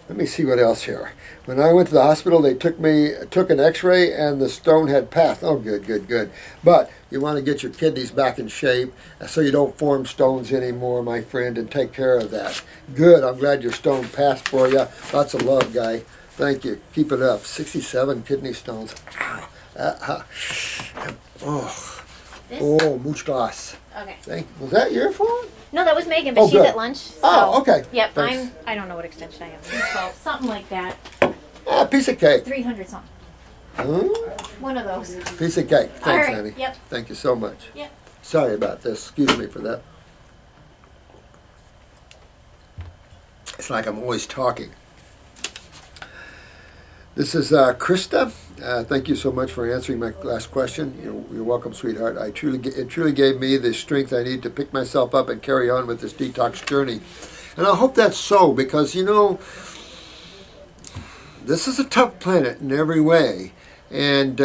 Let me see what else here. When I went to the hospital, they took an x-ray, and the stone had passed. Oh, good. But you want to get your kidneys back in shape so you don't form stones anymore, my friend, and take care of that. Good. I'm glad your stone passed for you. Lots of love, guy. Thank you. Keep it up. 67 kidney stones. Muchas gracias. Okay. Was that your phone? No, that was Megan, but she's good. at lunch. So, Oh, okay. Yep, Thanks. I don't know what extension I am. 12, something like that. A piece of cake. 300 something. One of those. Piece of cake. Thanks, All right. honey. Yep. Thank you so much. Yep. Sorry about this. Excuse me for that. It's like I'm always talking. This is Krista. Thank you so much for answering my last question. You're welcome, sweetheart. It truly gave me the strength I need to pick myself up and carry on with this detox journey. And I hope that's so because, this is a tough planet in every way. And,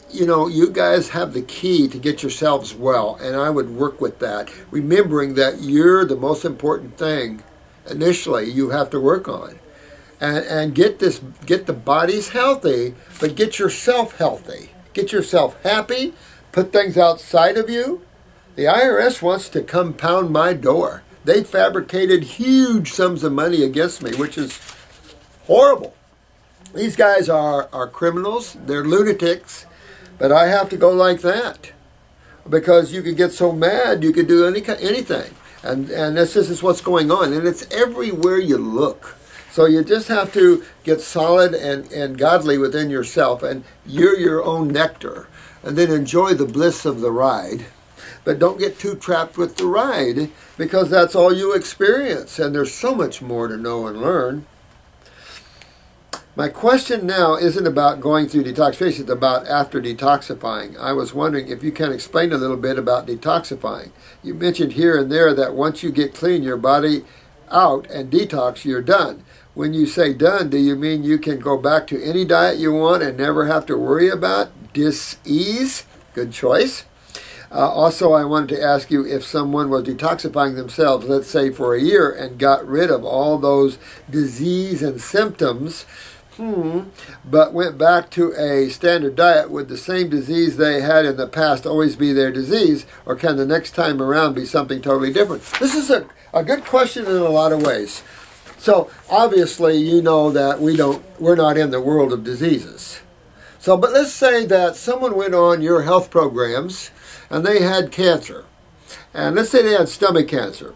you guys have the key to get yourselves well. And I would work with that, remembering that you're the most important thing initially you have to work on. And get the bodies healthy, but get yourself healthy. Get yourself happy. Put things outside of you. The IRS wants to come pound my door. They fabricated huge sums of money against me, which is horrible. These guys are criminals. They're lunatics. But I have to go like that. Because you can get so mad, you can do anything. And this is what's going on. And it's everywhere you look. So you just have to get solid and godly within yourself. And you're your own nectar. And then enjoy the bliss of the ride. But don't get too trapped with the ride, because that's all you experience. And there's so much more to know and learn. My question now isn't about going through detoxification, it's about after detoxifying. I was wondering if you can explain a little bit about detoxifying. You mentioned here and there that once you get clean your body out and detox, you're done. When you say done, do you mean you can go back to any diet you want and never have to worry about dis-ease? Good choice. Also, I wanted to ask you if someone was detoxifying themselves, let's say for a year, and got rid of all those disease and symptoms, but went back to a standard diet, would the same disease they had in the past always be their disease, or can the next time around be something totally different? This is a good question in a lot of ways. So obviously you know that we're not in the world of diseases. So, but let's say that someone went on your health programs and they had cancer. And let's say they had stomach cancer.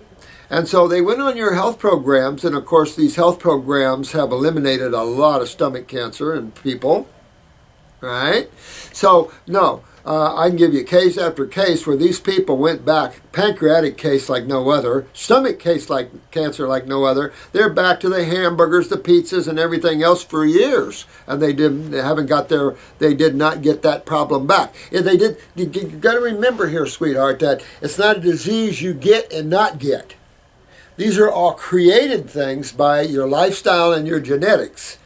And so they went on your health programs, and of course these health programs have eliminated a lot of stomach cancer in people, right? So, no, I can give you case after case where these people went back, pancreatic case like no other, stomach case like cancer like no other. They're back to the hamburgers, the pizzas, and everything else for years, and they did not get that problem back. If they did, you got to remember here, sweetheart, that it's not a disease you get and not get. These are all created things by your lifestyle and your genetics.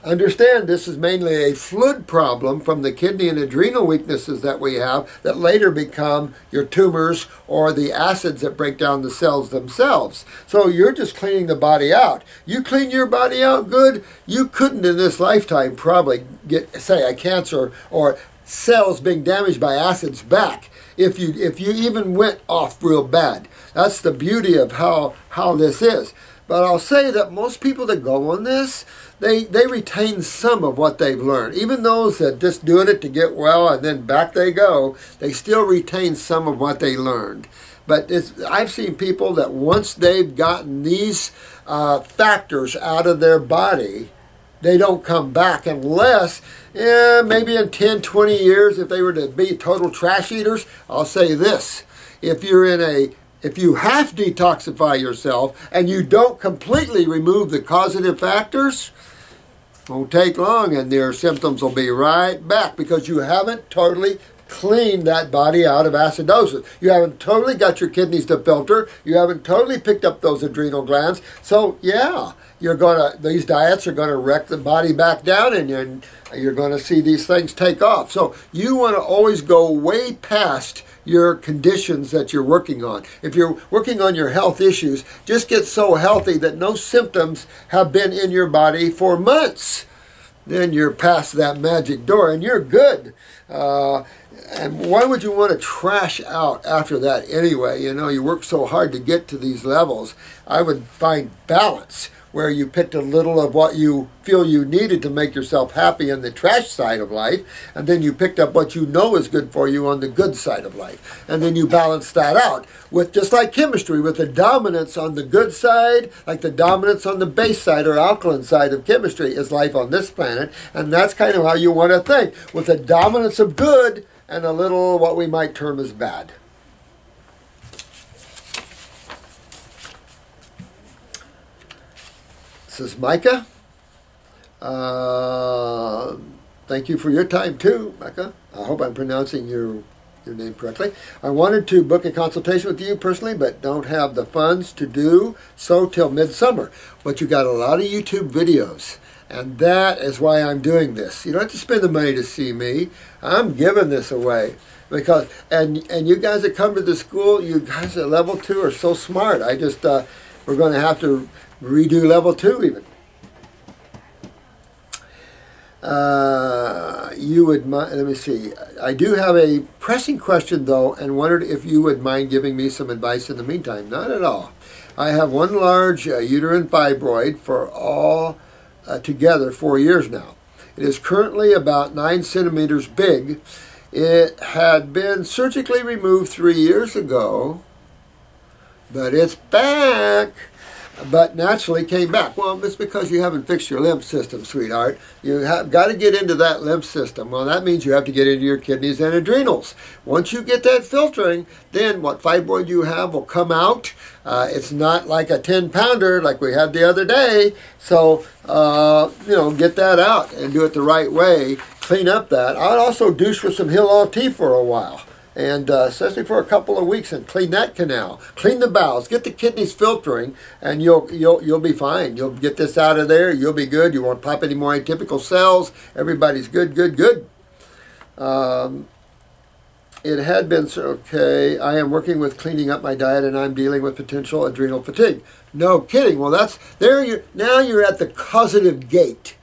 Understand, this is mainly a fluid problem from the kidney and adrenal weaknesses that we have that later become your tumors or the acids that break down the cells themselves. So you're just cleaning the body out. You clean your body out good, you couldn't in this lifetime probably get, say, a cancer or cells being damaged by acids back if you even went off real bad. That's the beauty of how this is. But I'll say that most people that go on this, they retain some of what they've learned. Even those that just doing it to get well and then back they go, they still retain some of what they learned. But I've seen people that once they've gotten these factors out of their body, they don't come back unless, maybe in 10, 20 years, if they were to be total trash eaters. I'll say this, if you half detoxify yourself and you don't completely remove the causative factors, it won't take long and their symptoms will be right back because you haven't totally cleaned that body out of acidosis. You haven't totally got your kidneys to filter. You haven't totally picked up those adrenal glands. So yeah, these diets are going to wreck the body back down and you're going to see these things take off. So you want to always go way past your conditions that you're working on. If you're working on your health issues, just get so healthy that no symptoms have been in your body for months. Then you're past that magic door and you're good. And why would you want to trash out after that anyway? You work so hard to get to these levels. I would find balance where you picked a little of what you feel you needed to make yourself happy in the trash side of life, and then you picked up what you know is good for you on the good side of life. And then you balance that out with, just like chemistry, with the dominance on the good side, like the dominance on the base side or alkaline side of chemistry is life on this planet. And that's kind of how you want to think, with a dominance of good and a little what we might term as bad. This is Micah. Thank you for your time too, Micah. I hope I'm pronouncing your name correctly. I wanted to book a consultation with you personally, but don't have the funds to do so till midsummer. But you got a lot of YouTube videos, and that is why I'm doing this. You don't have to spend the money to see me. I'm giving this away. Because and you guys that come to the school, you guys at level 2 are so smart. I just we're going to have to redo level 2 even. You would mind, let me see. I do have a pressing question though, and wondered if you would mind giving me some advice in the meantime. Not at all. I have one large uterine fibroid for all together 4 years now. It is currently about 9 centimeters big. It had been surgically removed 3 years ago, but it's back. But naturally came back. Well, it's because you haven't fixed your lymph system, sweetheart. You have got to get into that lymph system. Well, that means you have to get into your kidneys and adrenals. Once you get that filtering, then what fibroid you have will come out. It's not like a 10-pounder like we had the other day. So, get that out and do it the right way. Clean up that. I'd also douche with some Hill tea for a while. And especially for a couple of weeks, and clean that canal, clean the bowels, get the kidneys filtering, and you'll be fine. You'll get this out of there. You'll be good. You won't pop any more atypical cells. Everybody's good. It had been okay. I am working with cleaning up my diet, and I'm dealing with potential adrenal fatigue. No kidding. Well, that's there. Now you're at the causative gate.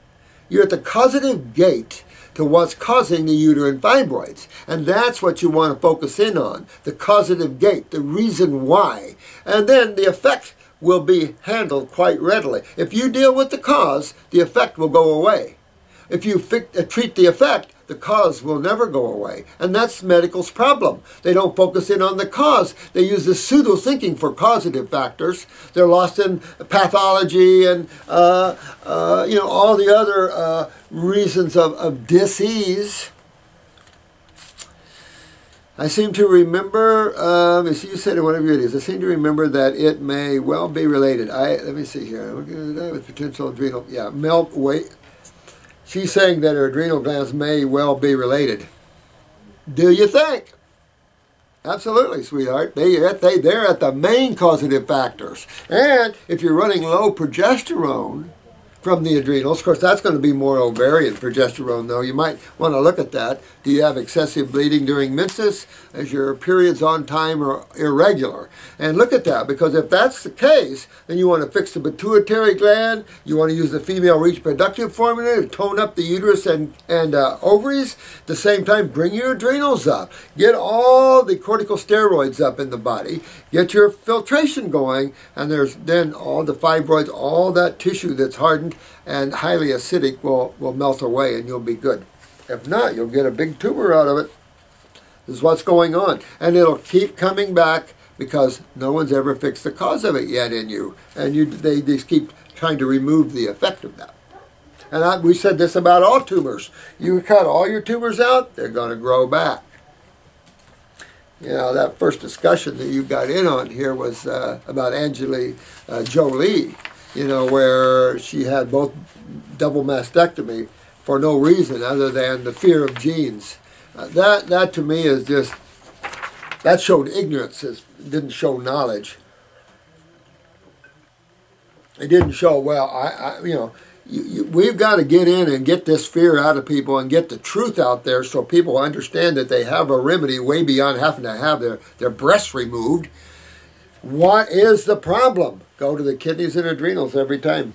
You're at the causative gate to what's causing the uterine fibroids. And that's what you want to focus in on, the causative gate, the reason why. And then the effect will be handled quite readily. If you deal with the cause, the effect will go away. If you treat the effect, the cause will never go away. And that's medical's problem. They don't focus in on the cause. They use the pseudo-thinking for causative factors. They're lost in pathology and, all the other reasons of disease. I seem to remember, you said in one of your videos, I seem to remember that it may well be related. Let me see here. With potential adrenal, weight. She's saying that her adrenal glands may well be related. Do you think? Absolutely, sweetheart. They're at the main causative factors. And if you're running low progesterone from the adrenals, of course, that's going to be more ovarian progesterone, though. You might want to look at that. Do you have excessive bleeding during menses? Is your periods on time or irregular? And look at that, because if that's the case, then you want to fix the pituitary gland. You want to use the female reproductive formula to tone up the uterus and ovaries. At the same time, bring your adrenals up. Get all the corticosteroids up in the body. Get your filtration going, and there's then all the fibroids, all that tissue that's hardened and highly acidic will melt away, and you'll be good. If not, you'll get a big tumor out of it. This is what's going on. And it'll keep coming back because no one's ever fixed the cause of it yet in you. And they just keep trying to remove the effect of that. And we said this about all tumors. You cut all your tumors out, they're going to grow back. That first discussion that you got in on here was about Angelina Jolie, where she had both double mastectomy for no reason other than the fear of genes. That to me is just, that showed ignorance. It didn't show knowledge. It didn't show, we've got to get in and get this fear out of people and get the truth out there so people understand that they have a remedy way beyond having to have their breasts removed. What is the problem? Go to the kidneys and adrenals every time.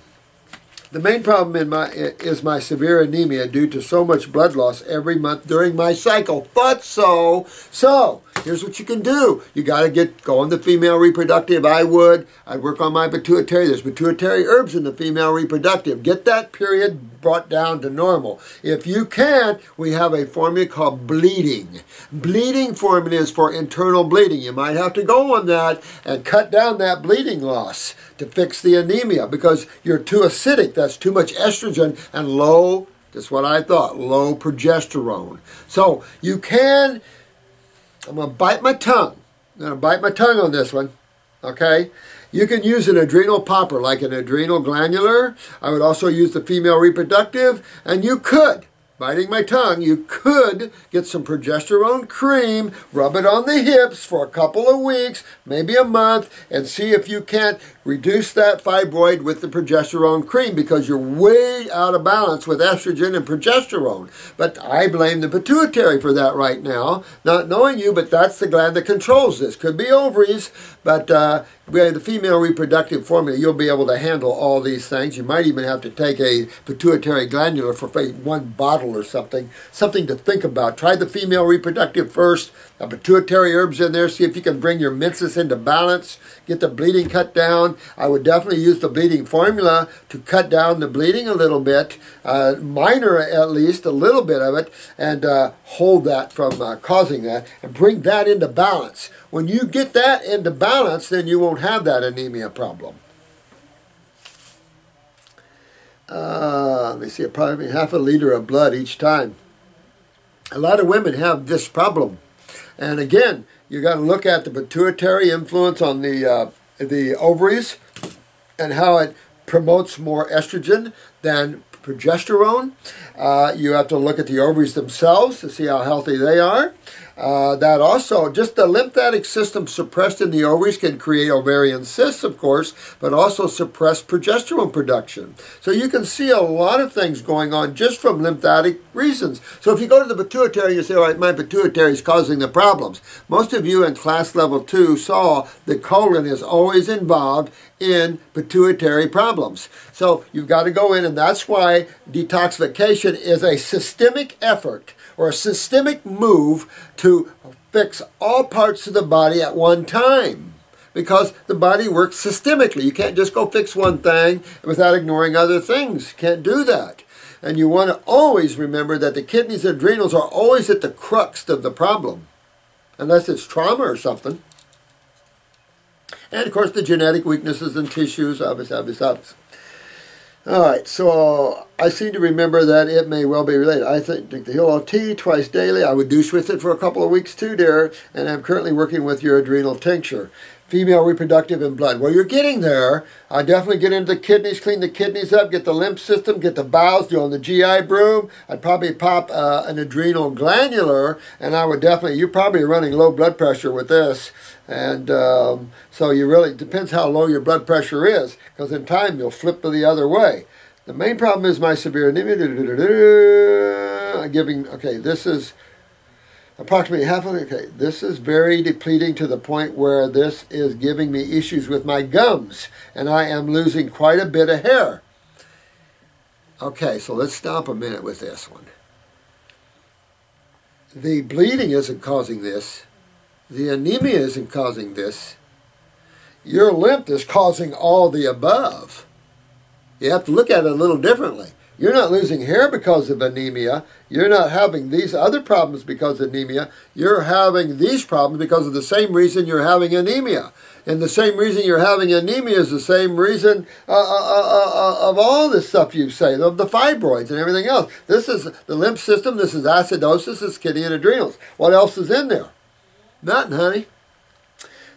The main problem is my severe anemia due to so much blood loss every month during my cycle. Thought so. So, here's what you can do. You got to go on the female reproductive. I'd work on my pituitary. There's pituitary herbs in the female reproductive. Get that period brought down to normal. If you can't, we have a formula called bleeding. Bleeding formula is for internal bleeding. You might have to go on that and cut down that bleeding loss to fix the anemia because you're too acidic. That's too much estrogen and low, that's what I thought, low progesterone. So you can, I'm going to bite my tongue. I'm going to bite my tongue on this one, okay? You can use an adrenal popper, like an adrenal glandular. I would also use the female reproductive, and you could, biting my tongue, you could get some progesterone cream, rub it on the hips for a couple of weeks, maybe a month, and see if you can't reduce that fibroid with the progesterone cream because you're way out of balance with estrogen and progesterone. But I blame the pituitary for that right now, not knowing you, but that's the gland that controls this. Could be ovaries, But with the female reproductive formula, you'll be able to handle all these things. You might even have to take a pituitary glandular for one bottle or something. Something to think about. Try the female reproductive first. A pituitary herbs in there. See if you can bring your menses into balance. Get the bleeding cut down. I would definitely use the bleeding formula to cut down the bleeding a little bit. Minor at least, a little bit of it. And hold that from causing that. And bring that into balance. When you get that into balance, then you won't have that anemia problem. Let me see, probably half a liter of blood each time. A lot of women have this problem. And again, you got to look at the pituitary influence on the ovaries and how it promotes more estrogen than progesterone. You have to look at the ovaries themselves to see how healthy they are. That also, just the lymphatic system suppressed in the ovaries can create ovarian cysts, of course, but also suppress progesterone production. So you can see a lot of things going on just from lymphatic reasons. So if you go to the pituitary, you say, all right, my pituitary is causing the problems. Most of you in class level 2 saw the colon is always involved in pituitary problems. So you've got to go in, and that's why detoxification is a systemic effort or a systemic move to fix all parts of the body at one time, because the body works systemically. You can't just go fix one thing without ignoring other things. You can't do that. And you want to always remember that the kidneys and adrenals are always at the crux of the problem, unless it's trauma or something. And of course the genetic weaknesses in tissues, obviously. All right, so I seem to remember that it may well be related. I drink the Hilo tea twice daily. I would douche with it for a couple of weeks too, dear. And I'm currently working with your adrenal tincture. Female reproductive and blood. Well, you're getting there. I definitely get into the kidneys, clean the kidneys up, get the lymph system, get the bowels, do on the GI broom. I'd probably pop an adrenal glandular, and I would definitely, you're probably running low blood pressure with this. And so you really, depends how low your blood pressure is, because in time you'll flip to the other way. The main problem is my severe anemia. Okay, this is approximately half of it. Okay, this is very depleting to the point where this is giving me issues with my gums, and I am losing quite a bit of hair. Okay, so let's stop a minute with this one. The bleeding isn't causing this. The anemia isn't causing this. Your lymph is causing all the above. You have to look at it a little differently. You're not losing hair because of anemia. You're not having these other problems because of anemia. You're having these problems because of the same reason you're having anemia. And the same reason you're having anemia is the same reason of all this stuff you say, of the fibroids and everything else. This is the lymph system. This is acidosis. This is kidney and adrenals. What else is in there? Nothing, honey.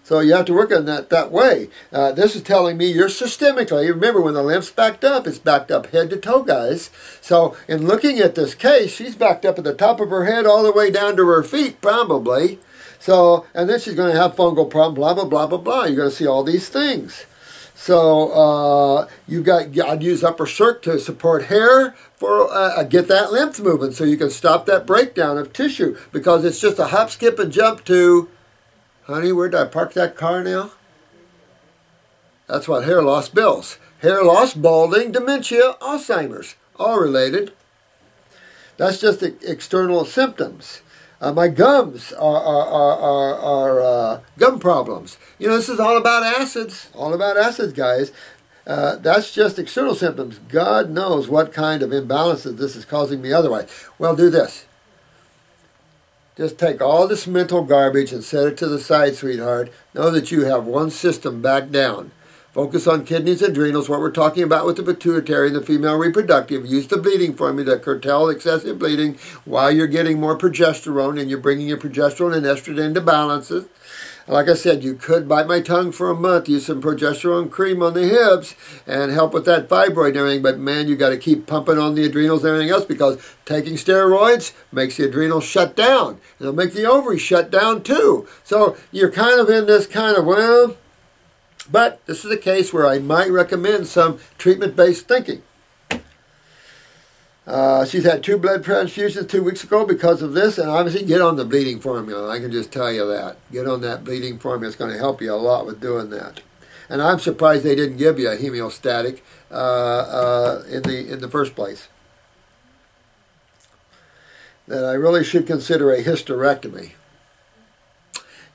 So you have to work on that way. This is telling me you're systemically, remember when the lymph's backed up, it's backed up head to toe, guys. So in looking at this case, she's backed up at the top of her head all the way down to her feet, probably. So, and then she's going to have fungal problem, blah, blah, blah, blah, blah. You're going to see all these things. So you've got, I'd use upper circ to support hair for get that lymph moving so you can stop that breakdown of tissue, because it's just a hop, skip, and jump to, honey, where did I park that car now? That's what hair loss bills. Hair loss, balding, dementia, Alzheimer's, all related. That's just external symptoms. My gums are gum problems. You know, this is all about acids. All about acids, guys. That's just external symptoms. God knows what kind of imbalances this is causing me otherwise. Well, do this. Just take all this mental garbage and set it to the side, sweetheart. Know that you have one system back down. Focus on kidneys, adrenals, what we're talking about with the pituitary and the female reproductive. Use the bleeding formula to curtail excessive bleeding while you're getting more progesterone, and you're bringing your progesterone and estrogen into balances. Like I said, you could bite my tongue for a month, use some progesterone cream on the hips, and help with that fibroid and everything. But man, you got to keep pumping on the adrenals and everything else, because taking steroids makes the adrenals shut down. It'll make the ovaries shut down too. So you're kind of in this kind of, well, but this is a case where I might recommend some treatment-based thinking. She's had 2 blood transfusions 2 weeks ago because of this, and obviously get on the bleeding formula. I can just tell you that. Get on that bleeding formula. It's going to help you a lot with doing that. And I'm surprised they didn't give you a hemostatic in the first place. That I really should consider a hysterectomy.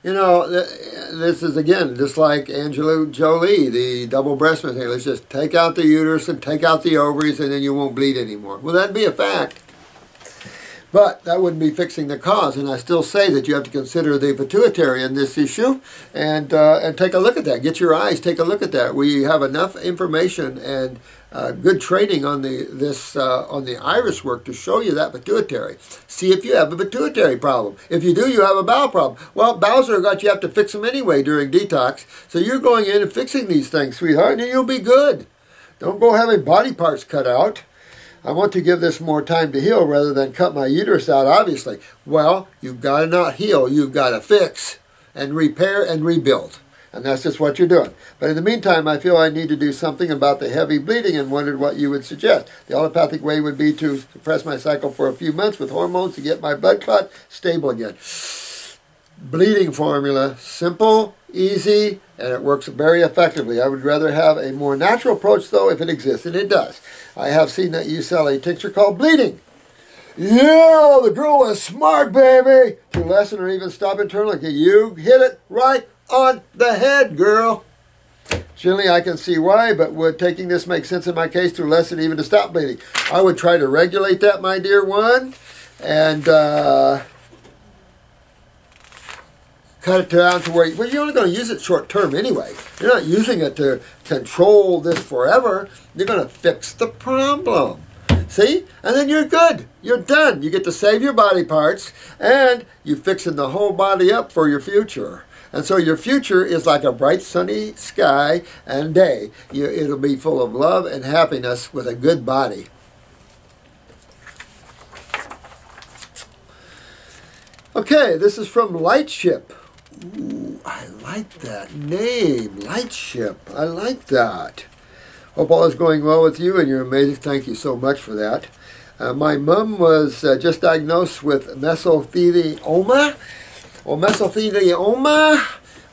You know, this is, again, just like Angelina Jolie, the double breastfeeding thing. Let's just take out the uterus and take out the ovaries, and then you won't bleed anymore. Well, that'd be a fact. But that wouldn't be fixing the cause. And I still say that you have to consider the pituitary in this issue and take a look at that. Get your eyes, take a look at that. We have enough information and good training on the iris work to show you that pituitary. See if you have a pituitary problem. If you do, you have a bowel problem. Well, bowels are got you have to fix them anyway during detox. So you're going in and fixing these things, sweetheart, and you'll be good. Don't go having body parts cut out. I want to give this more time to heal rather than cut my uterus out, obviously. Well, you've got to not heal. You've got to fix and repair and rebuild. And that's just what you're doing. But in the meantime, I feel I need to do something about the heavy bleeding and wondered what you would suggest. The allopathic way would be to suppress my cycle for a few months with hormones to get my blood clot stable again. Bleeding formula, simple, easy, and it works very effectively. I would rather have a more natural approach, though, if it exists, and it does. I have seen that you sell a tincture called bleeding. Yeah, the girl was smart, baby, to lessen or even stop internal. You hit it right on the head, girl. Generally, I can see why, but would taking this make sense in my case to lessen even to stop bleeding? I would try to regulate that, my dear one, and cut it down to where, well, you're only going to use it short term anyway. You're not using it to control this forever. You're going to fix the problem. See? And then you're good. You're done. You get to save your body parts, and you're fixing the whole body up for your future. And so your future is like a bright sunny sky and day. It'll be full of love and happiness with a good body. Okay, this is from Lightship. Ooh, I like that name, Lightship. I like that. Hope all is going well with you, and you're amazing. Thank you so much for that. My mom was just diagnosed with mesothelioma. Well, mesothelioma,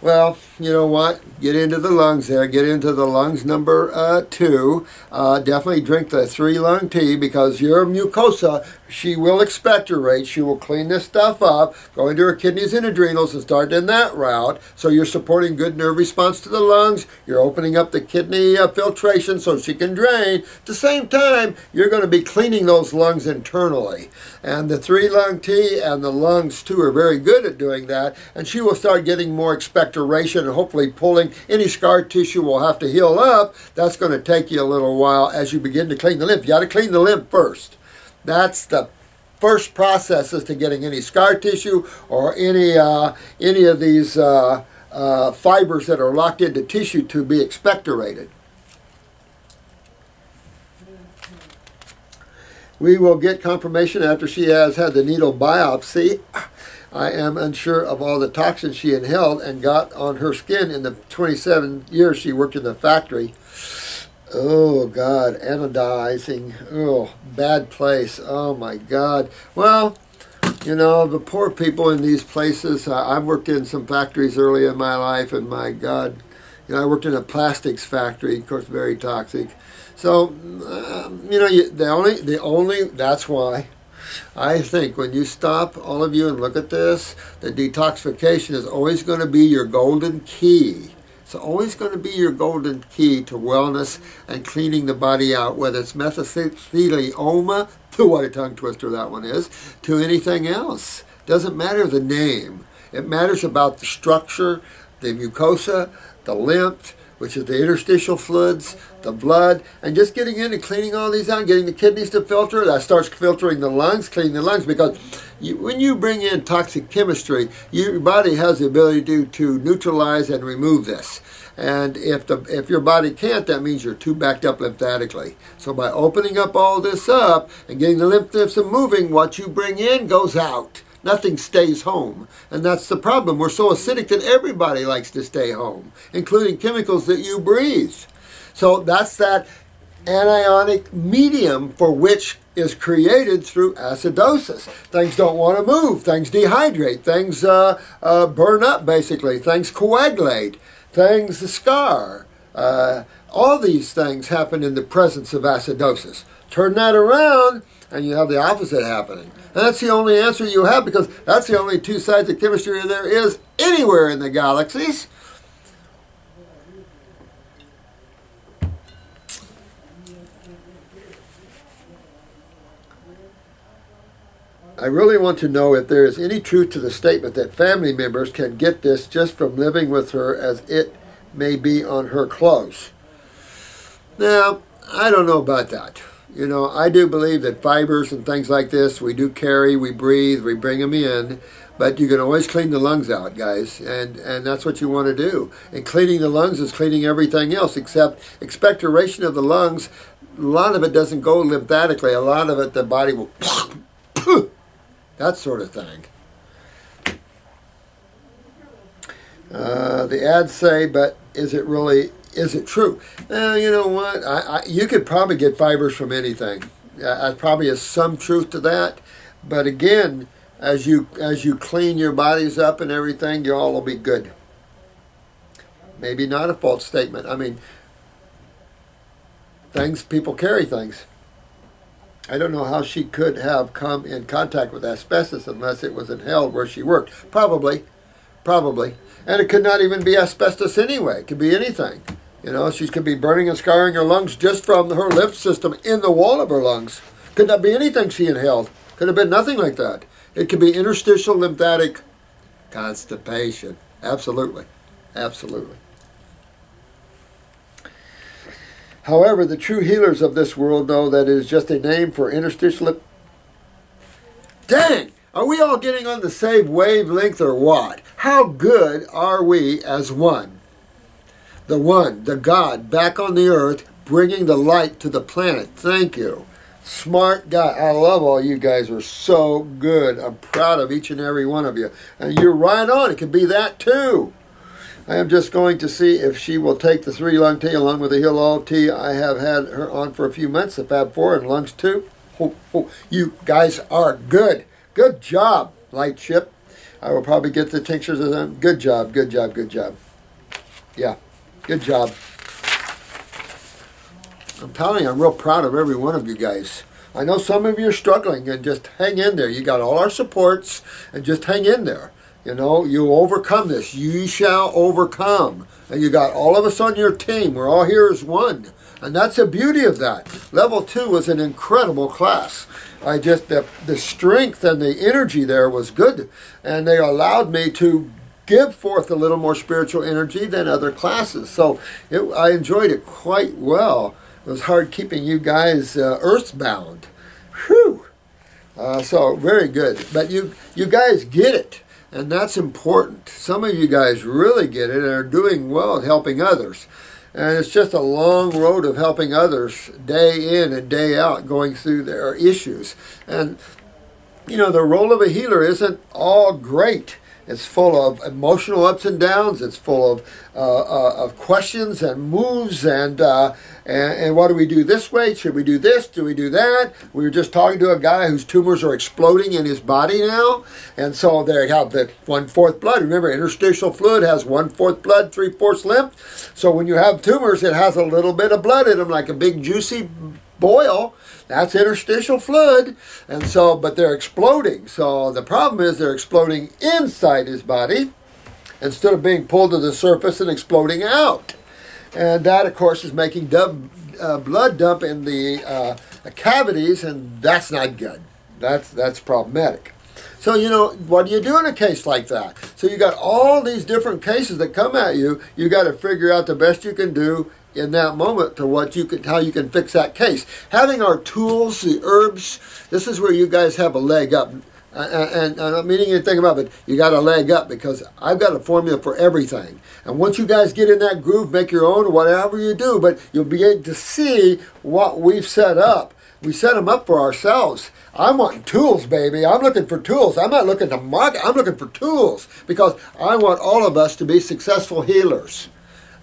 well, you know what? Get into the lungs there. Get into the lungs number 2. Definitely drink the 3-lung tea because your mucosa, she will expectorate. She will clean this stuff up, go into her kidneys and adrenals and start in that route. So you're supporting good nerve response to the lungs. You're opening up the kidney filtration so she can drain. At the same time, you're going to be cleaning those lungs internally. And the 3-lung tea and the lungs too are very good at doing that. And she will start getting more expectoration and hopefully pulling any scar tissue will have to heal up. That's going to take you a little while as you begin to clean the lymph. You got to clean the lymph first. That's the first processes to getting any scar tissue or any of these fibers that are locked into tissue to be expectorated. We will get confirmation after she has had the needle biopsy. I am unsure of all the toxins she inhaled and got on her skin in the 27 years she worked in the factory. Oh, God, anodizing. Oh, bad place. Oh, my God. Well, you know, the poor people in these places, I've worked in some factories early in my life, and my God, you know, I worked in a plastics factory, of course, very toxic. So, you know, that's why I think when you stop, all of you, and look at this, the detoxification is always going to be your golden key. It's always going to be your golden key to wellness and cleaning the body out, whether it's mesothelioma, what a tongue twister that one is, to anything else. Doesn't matter the name. It matters about the structure, the mucosa, the lymph, which is the interstitial fluids, the blood, and just getting in and cleaning all these out, getting the kidneys to filter. That starts filtering the lungs, cleaning the lungs, because when you bring in toxic chemistry, your body has the ability to neutralize and remove this. And if your body can't, that means you're too backed up lymphatically. So by opening up all this up and getting the lymph system moving, what you bring in goes out. Nothing stays home. And that's the problem. We're so acidic that everybody likes to stay home, including chemicals that you breathe. So that's that anionic medium for which is created through acidosis. Things don't want to move. Things dehydrate. Things burn up, basically. Things coagulate. Things scar. All these things happen in the presence of acidosis. Turn that around, and you have the opposite happening. And that's the only answer you have, because that's the only two sides of chemistry there is anywhere in the galaxies. I really want to know if there is any truth to the statement that family members can get this just from living with her, as it may be on her clothes. Now, I don't know about that. You know, I do believe that fibers and things like this, we do carry, we breathe, we bring them in, but you can always clean the lungs out, guys, and that's what you want to do. And cleaning the lungs is cleaning everything else, except expectoration of the lungs. A lot of it doesn't go lymphatically. A lot of it, the body will that sort of thing. The ads say, but is it true? You know what? You could probably get fibers from anything. Probably is some truth to that. But again, as you clean your bodies up and everything, you all will be good. Maybe not a false statement. I mean, people carry things. I don't know how she could have come in contact with asbestos unless it was inhaled where she worked. Probably. And it could not even be asbestos anyway. It could be anything. You know, she could be burning and scarring her lungs just from her lymph system in the wall of her lungs. Could not be anything she inhaled. Could have been nothing like that. It could be interstitial lymphatic constipation. Absolutely. However, the true healers of this world know that it is just a name for interstitial. Dang! Are we all getting on the same wavelength or what? How good are we as one? The God, back on the earth, bringing the light to the planet. Thank you. Smart guy. I love all you guys. Are so good. I'm proud of each and every one of you. And you're right on. It could be that too. I am just going to see if she will take the 3-lung tea along with the Heal All tea. I have had her on for a few months, the Fab 4 and Lungs 2. You guys are good. Good job, Lightship. I will probably get the tinctures of them. Good job. Yeah, good job. I'm telling you, I'm real proud of every one of you guys. I know some of you are struggling, and just hang in there. You got all our supports, and just hang in there. You know, you'll overcome this. You shall overcome. And you got all of us on your team. We're all here as one. And that's the beauty of that. Level 2 was an incredible class. The strength and the energy there was good. And they allowed me to give forth a little more spiritual energy than other classes. So I enjoyed it quite well. It was hard keeping you guys earthbound. Whew. So very good. But you guys get it. And that's important. Some of you guys really get it and are doing well at helping others. And it's just a long road of helping others day in and day out, going through their issues. And, you know, the role of a healer isn't all great. It's full of emotional ups and downs. It's full of questions and moves and what do we do this way? Should we do this? Do we do that? We were just talking to a guy whose tumors are exploding in his body now, and so they have the 1/4 blood. Remember, interstitial fluid has 1/4 blood, 3/4 lymph. So when you have tumors, it has a little bit of blood in them, like a big juicy boil. That's interstitial fluid, and so, but they're exploding. So the problem is they're exploding inside his body instead of being pulled to the surface and exploding out. And that, of course, is making blood dump in the cavities, and that's not good. That's problematic. So, you know, what do you do in a case like that? So you got all these different cases that come at you. You got to figure out the best you can do in that moment to how you can fix that case. Having our tools, the herbs, this is where you guys have a leg up. And I'm not meaning anything about it, but you got a leg up because I've got a formula for everything. And once you guys get in that groove, make your own or whatever you do, but you'll be able to see what we've set up. We set them up for ourselves. I'm wanting tools, baby. I'm looking for tools. I'm not looking to market. I'm looking for tools because I want all of us to be successful healers.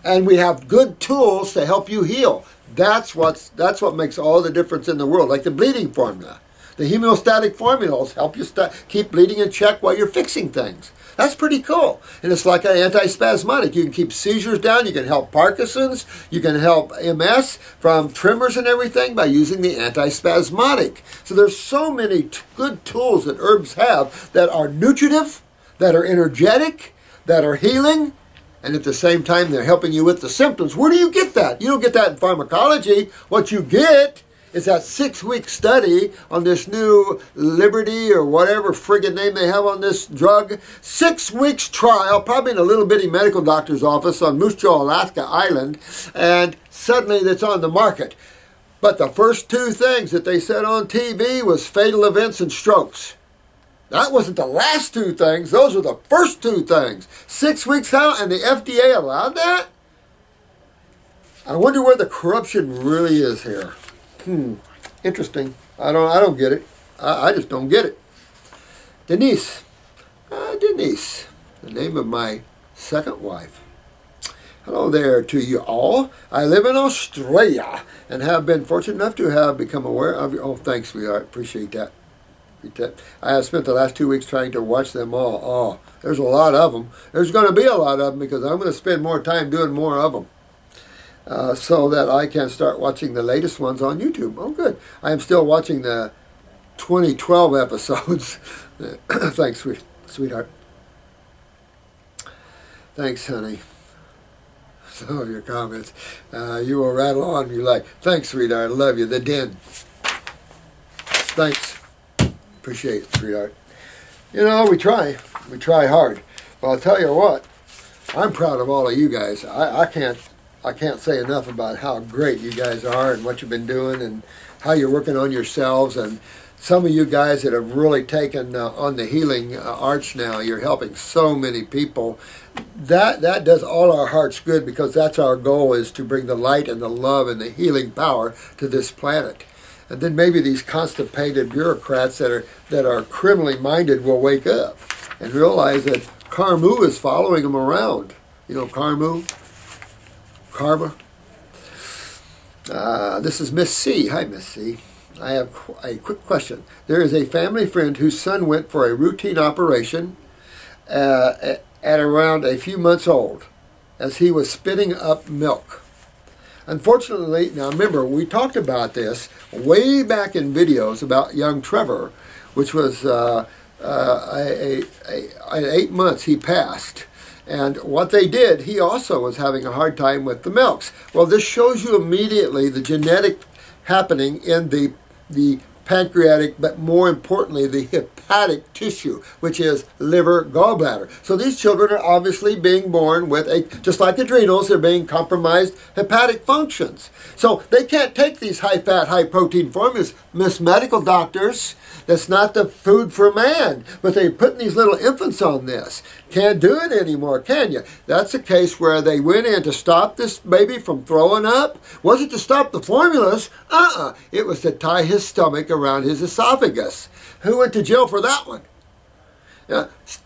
And we have good tools to help you heal. That's what makes all the difference in the world. Like the bleeding formula. The homeostatic formulas help you keep bleeding in check while you're fixing things. That's pretty cool. And it's like an antispasmodic. You can keep seizures down. You can help Parkinson's. You can help MS from tremors and everything by using the antispasmodic. So there's so many good tools that herbs have that are nutritive, that are energetic, that are healing, and at the same time they're helping you with the symptoms. Where do you get that? You don't get that in pharmacology. What you get is that 6-week study on this new Liberty or whatever friggin' name they have on this drug. 6 weeks trial, probably in a little bitty medical doctor's office on Moose Jaw, Alaska Island, and suddenly it's on the market. But the first 2 things that they said on TV was fatal events and strokes. That wasn't the last 2 things. Those were the first 2 things. 6 weeks out, and the FDA allowed that? I wonder where the corruption really is here. Interesting. I don't get it. I just don't get it. Denise. Denise. The name of my second wife. Hello there to you all. I live in Australia and have been fortunate enough to have become aware of you. Oh, thanks, sweetheart. Appreciate that. I have spent the last 2 weeks trying to watch them all. Oh, there's a lot of them. There's going to be a lot of them because I'm going to spend more time doing more of them. So that I can start watching the latest ones on YouTube. Oh, good. I am still watching the 2012 episodes. Thanks, sweetheart. Thanks, honey. Some of your comments. You will rattle on. You're like, thanks, sweetheart. I love you. The Den. Thanks. Appreciate it, sweetheart. You know, we try. We try hard. But I'll tell you what. I'm proud of all of you guys. I can't say enough about how great you guys are and what you've been doing and how you're working on yourselves. And some of you guys that have really taken on the healing arch now, you're helping so many people. That does all our hearts good because that's our goal, is to bring the light and the love and the healing power to this planet. And then maybe these constipated bureaucrats that are criminally minded will wake up and realize that Karmu is following them around. You know, Karmu? Karma. This is Miss C. Hi, Miss C. I have a quick question. There is a family friend whose son went for a routine operation at around a few months old as he was spitting up milk. Unfortunately, now remember, we talked about this way back in videos about young Trevor, which was at 8 months he passed. And what they did, he also was having a hard time with the milks. Well, this shows you immediately the genetic happening in the pancreatic, but more importantly, the hepatic tissue, which is liver, gallbladder. So these children are obviously being born with just like adrenals, they're being compromised hepatic functions. So they can't take these high-fat, high-protein formulas. Miss Medical Doctors, that's not the food for man. But they're putting these little infants on this. Can't do it anymore, can you? That's a case where they went in to stop this baby from throwing up. Wasn't to stop the formulas. It was to tie his stomach around his esophagus. Who went to jail for that one?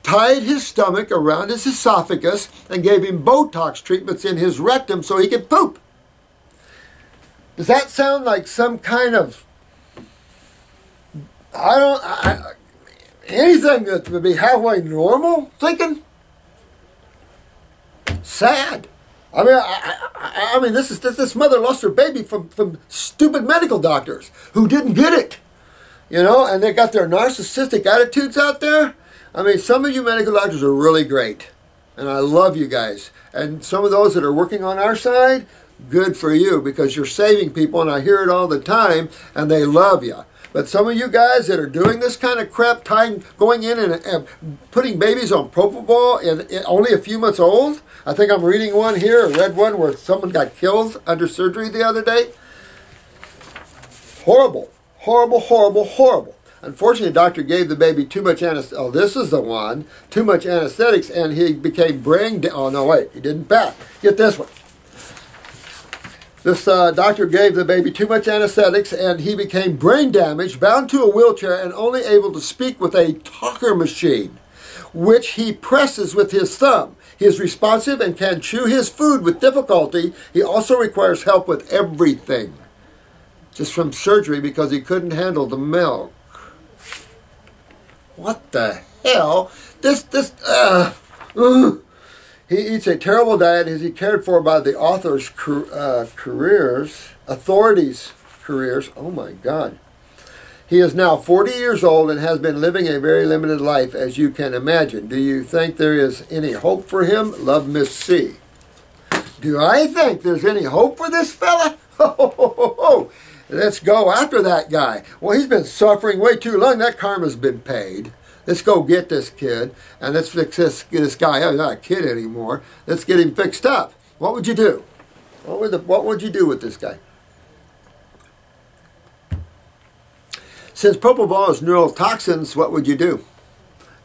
Tied his stomach around his esophagus and gave him Botox treatments in his rectum so he could poop. Does that sound like some kind of, anything that would be halfway normal thinking? Sad. I mean, this mother lost her baby from stupid medical doctors who didn't get it, you know, and they got their narcissistic attitudes out there. I mean, some of you medical doctors are really great, and I love you guys. And some of those that are working on our side, good for you, because you're saving people, and I hear it all the time, and they love you. But some of you guys that are doing this kind of crap, going in and putting babies on propofol in only a few months old. I think I'm reading one here, a red one, where someone got killed under surgery the other day. Horrible, horrible, horrible, horrible. Unfortunately, the doctor gave the baby too much anesthetic. Oh, this is the one. Too much anesthetics, and he became brain dead. Oh, no, wait. He didn't pass. Get this one. This doctor gave the baby too much anesthetics, and he became brain damaged, bound to a wheelchair, and only able to speak with a talker machine. which he presses with his thumb. He is responsive and can chew his food with difficulty. He also requires help with everything. Just from surgery because he couldn't handle the milk. What the hell? He eats a terrible diet. Is he cared for by the author's authorities' careers? Oh my God. He is now 40 years old and has been living a very limited life, as you can imagine. Do you think there is any hope for him? Love, Miss C. Do I think there's any hope for this fella? Let's go after that guy. Well, he's been suffering way too long. That karma's been paid. Let's go get this kid, and let's fix this guy. He's not a kid anymore. Let's get him fixed up. What would you do? What would you do with this guy? Since propofol is neurotoxins, what would you do?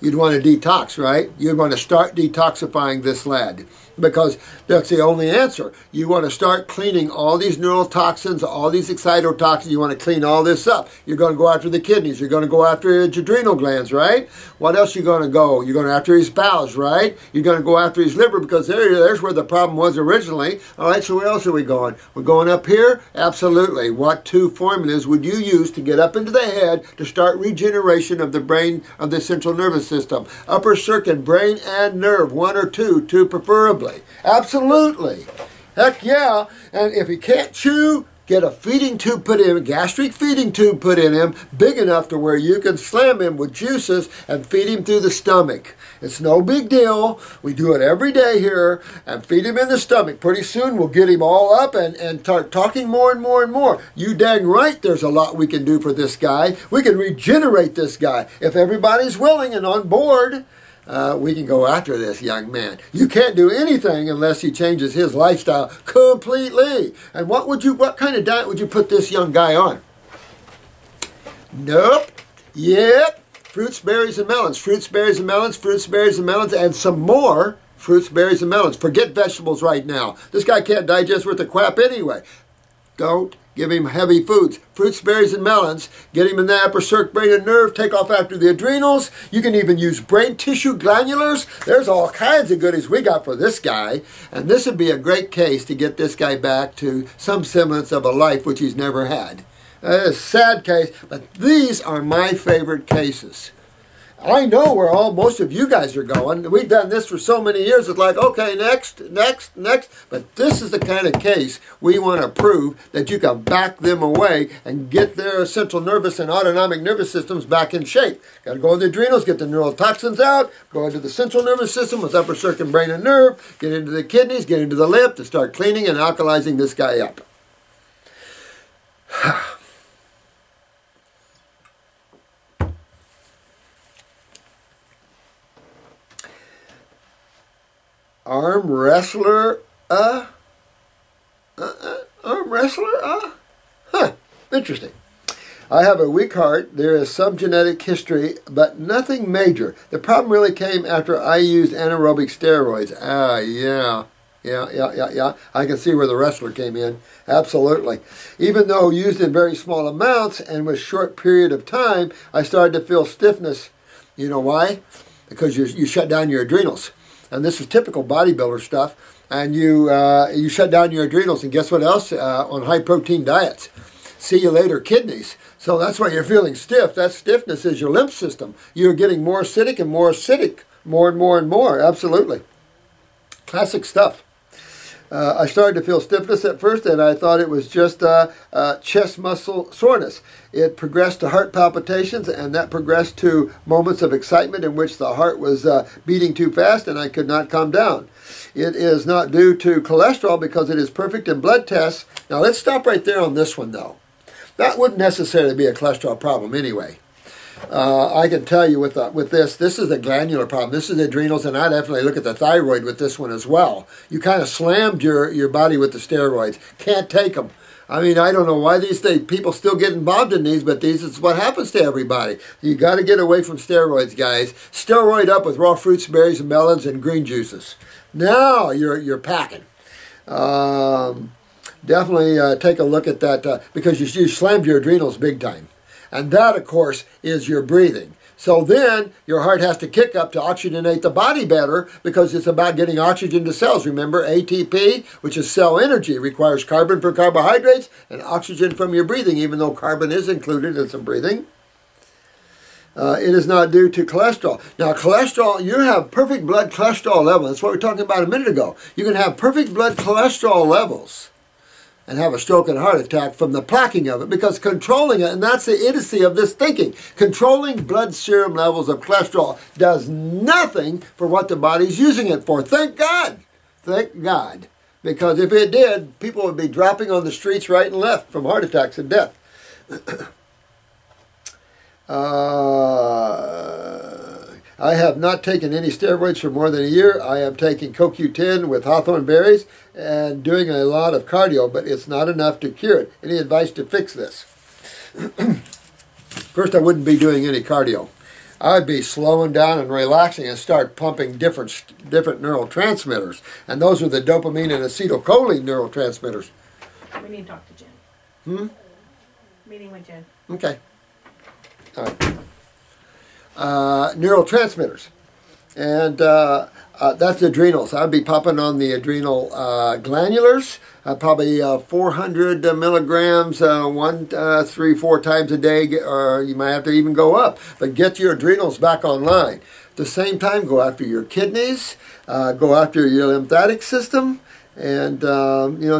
You'd want to detox, right? You'd want to start detoxifying this lad because that's the only answer. You want to start cleaning all these neurotoxins, all these excitotoxins. You want to clean all this up. You're going to go after the kidneys. You're going to go after his adrenal glands, right? What else are you going to go? You're going after his bowels, right? You're going to go after his liver because there's where the problem was originally. All right, so where else are we going? We're going up here? Absolutely. What two formulas would you use to get up into the head to start regeneration of the brain, of the central nervous system? Upper circuit, brain and nerve, one or two preferably. Absolutely. Heck yeah. And if he can't chew, get a feeding tube put in, a gastric feeding tube put in him, big enough to where you can slam him with juices and feed him through the stomach. It's no big deal. We do it every day here and feed him in the stomach. Pretty soon we'll get him all up and start talking more and more and more. You dang right there's a lot we can do for this guy. We can regenerate this guy. If everybody's willing and on board, we can go after this young man. You can't do anything unless he changes his lifestyle completely. And what kind of diet would you put this young guy on? Nope. Yep. Fruits, berries, and melons. Fruits, berries, and melons. Fruits, berries, and melons. And some more fruits, berries, and melons. Forget vegetables right now. This guy can't digest worth a crap anyway. Don't give him heavy foods. Fruits, berries, and melons. Get him in the upper circuit, brain, and nerve. Take off after the adrenals. You can even use brain tissue glandulars. There's all kinds of goodies we got for this guy. And this would be a great case to get this guy back to some semblance of a life which he's never had. A sad case, but these are my favorite cases. I know where most of you guys are going. We've done this for so many years. It's like, okay, next. But this is the kind of case we want to prove that you can back them away and get their central nervous and autonomic nervous systems back in shape. Got to go in the adrenals, get the neurotoxins out, go into the central nervous system with upper circuit, brain, and nerve, get into the kidneys, get into the lymph to start cleaning and alkalizing this guy up. Arm wrestler, interesting. I have a weak heart. There is some genetic history, but nothing major. The problem really came after I used anaerobic steroids. Yeah. I can see where the wrestler came in. Absolutely. Even though used in very small amounts and with short period of time, I started to feel stiffness. You know why? Because you shut down your adrenals. And this is typical bodybuilder stuff. And you shut down your adrenals. And guess what else? On high-protein diets. See you later, kidneys. So that's why you're feeling stiff. That stiffness is your lymph system. You're getting more acidic and more acidic. More and more and more. Absolutely. Classic stuff. I started to feel stiffness at first, and I thought it was just chest muscle soreness. It progressed to heart palpitations, and that progressed to moments of excitement in which the heart was beating too fast, and I could not calm down. It is not due to cholesterol because it is perfect in blood tests. Now, let's stop right there on this one, though. That wouldn't necessarily be a cholesterol problem anyway. I can tell you with this is a glandular problem. This is adrenals, and I definitely look at the thyroid with this one as well. You kind of slammed your body with the steroids. Can't take them. I mean, I don't know why these people still get involved in these, but this is what happens to everybody. You got to get away from steroids, guys. Steroid up with raw fruits, berries, and melons, and green juices. Now you're packing. Definitely take a look at that because you slammed your adrenals big time. And that, of course, is your breathing. So then your heart has to kick up to oxygenate the body better because it's about getting oxygen to cells. Remember, ATP, which is cell energy, requires carbon for carbohydrates and oxygen from your breathing, even though carbon is included in some breathing. It is not due to cholesterol. Now, cholesterol, you have perfect blood cholesterol levels. That's what we were talking about a minute ago. You can have perfect blood cholesterol levels and have a stroke and heart attack from the plaquing of it, because controlling it, and that's the idiocy of this thinking, controlling blood serum levels of cholesterol does nothing for what the body's using it for. Thank God. Thank God. Because if it did, people would be dropping on the streets right and left from heart attacks and death. I have not taken any steroids for more than a year. I am taking CoQ10 with hawthorn berries and doing a lot of cardio, but it's not enough to cure it. Any advice to fix this? First, I wouldn't be doing any cardio. I'd be slowing down and relaxing and start pumping different neurotransmitters. And those are the dopamine and acetylcholine neurotransmitters. We need to talk to Jen. Meeting with Jen. Okay. All right. Neurotransmitters. And that's adrenals. I'd be popping on the adrenal glandulars, probably 400 milligrams, 3-4 times a day, or you might have to even go up. But get your adrenals back online. At the same time, go after your kidneys, go after your lymphatic system, and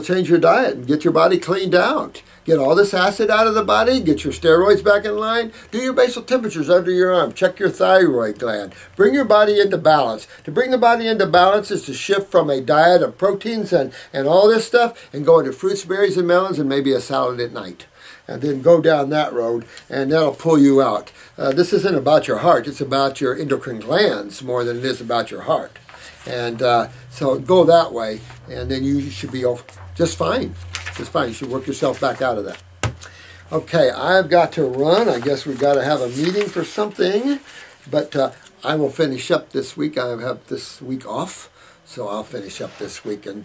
change your diet and get your body cleaned out. Get all this acid out of the body, get your steroids back in line, do your basal temperatures under your arm, check your thyroid gland, bring your body into balance. To bring the body into balance is to shift from a diet of proteins and all this stuff and go into fruits, berries, and melons and maybe a salad at night. And then go down that road, and that'll pull you out. This isn't about your heart, it's about your endocrine glands more than it is about your heart. And so go that way, and then you should be just fine. Just fine. You should work yourself back out of that. Okay, I've got to run. I guess we've got to have a meeting for something. But I will finish up this week. I have this week off, so I'll finish up this week and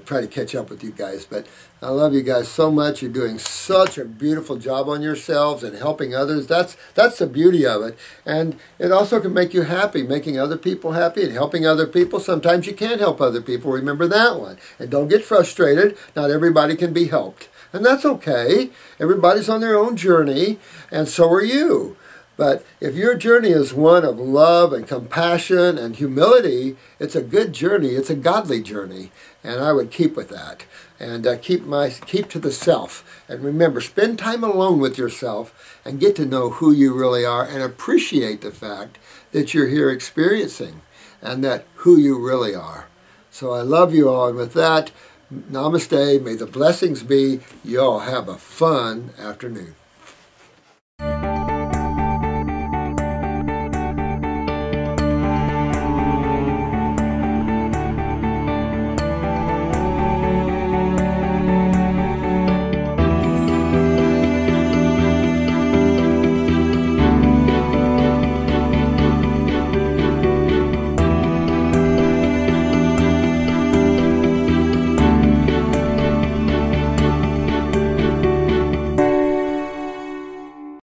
try to catch up with you guys. But I love you guys so much. You're doing such a beautiful job on yourselves and helping others. That's the beauty of it. And it also can make you happy, making other people happy and helping other people. Sometimes you can't help other people. Remember that one. And don't get frustrated. Not everybody can be helped. And that's okay. Everybody's on their own journey, and so are you. But if your journey is one of love and compassion and humility, it's a good journey. It's a godly journey. And I would keep with that. And keep to the self. And remember, spend time alone with yourself and get to know who you really are and appreciate the fact that you're here experiencing and that who you really are. So I love you all. And with that, namaste. May the blessings be. You all have a fun afternoon.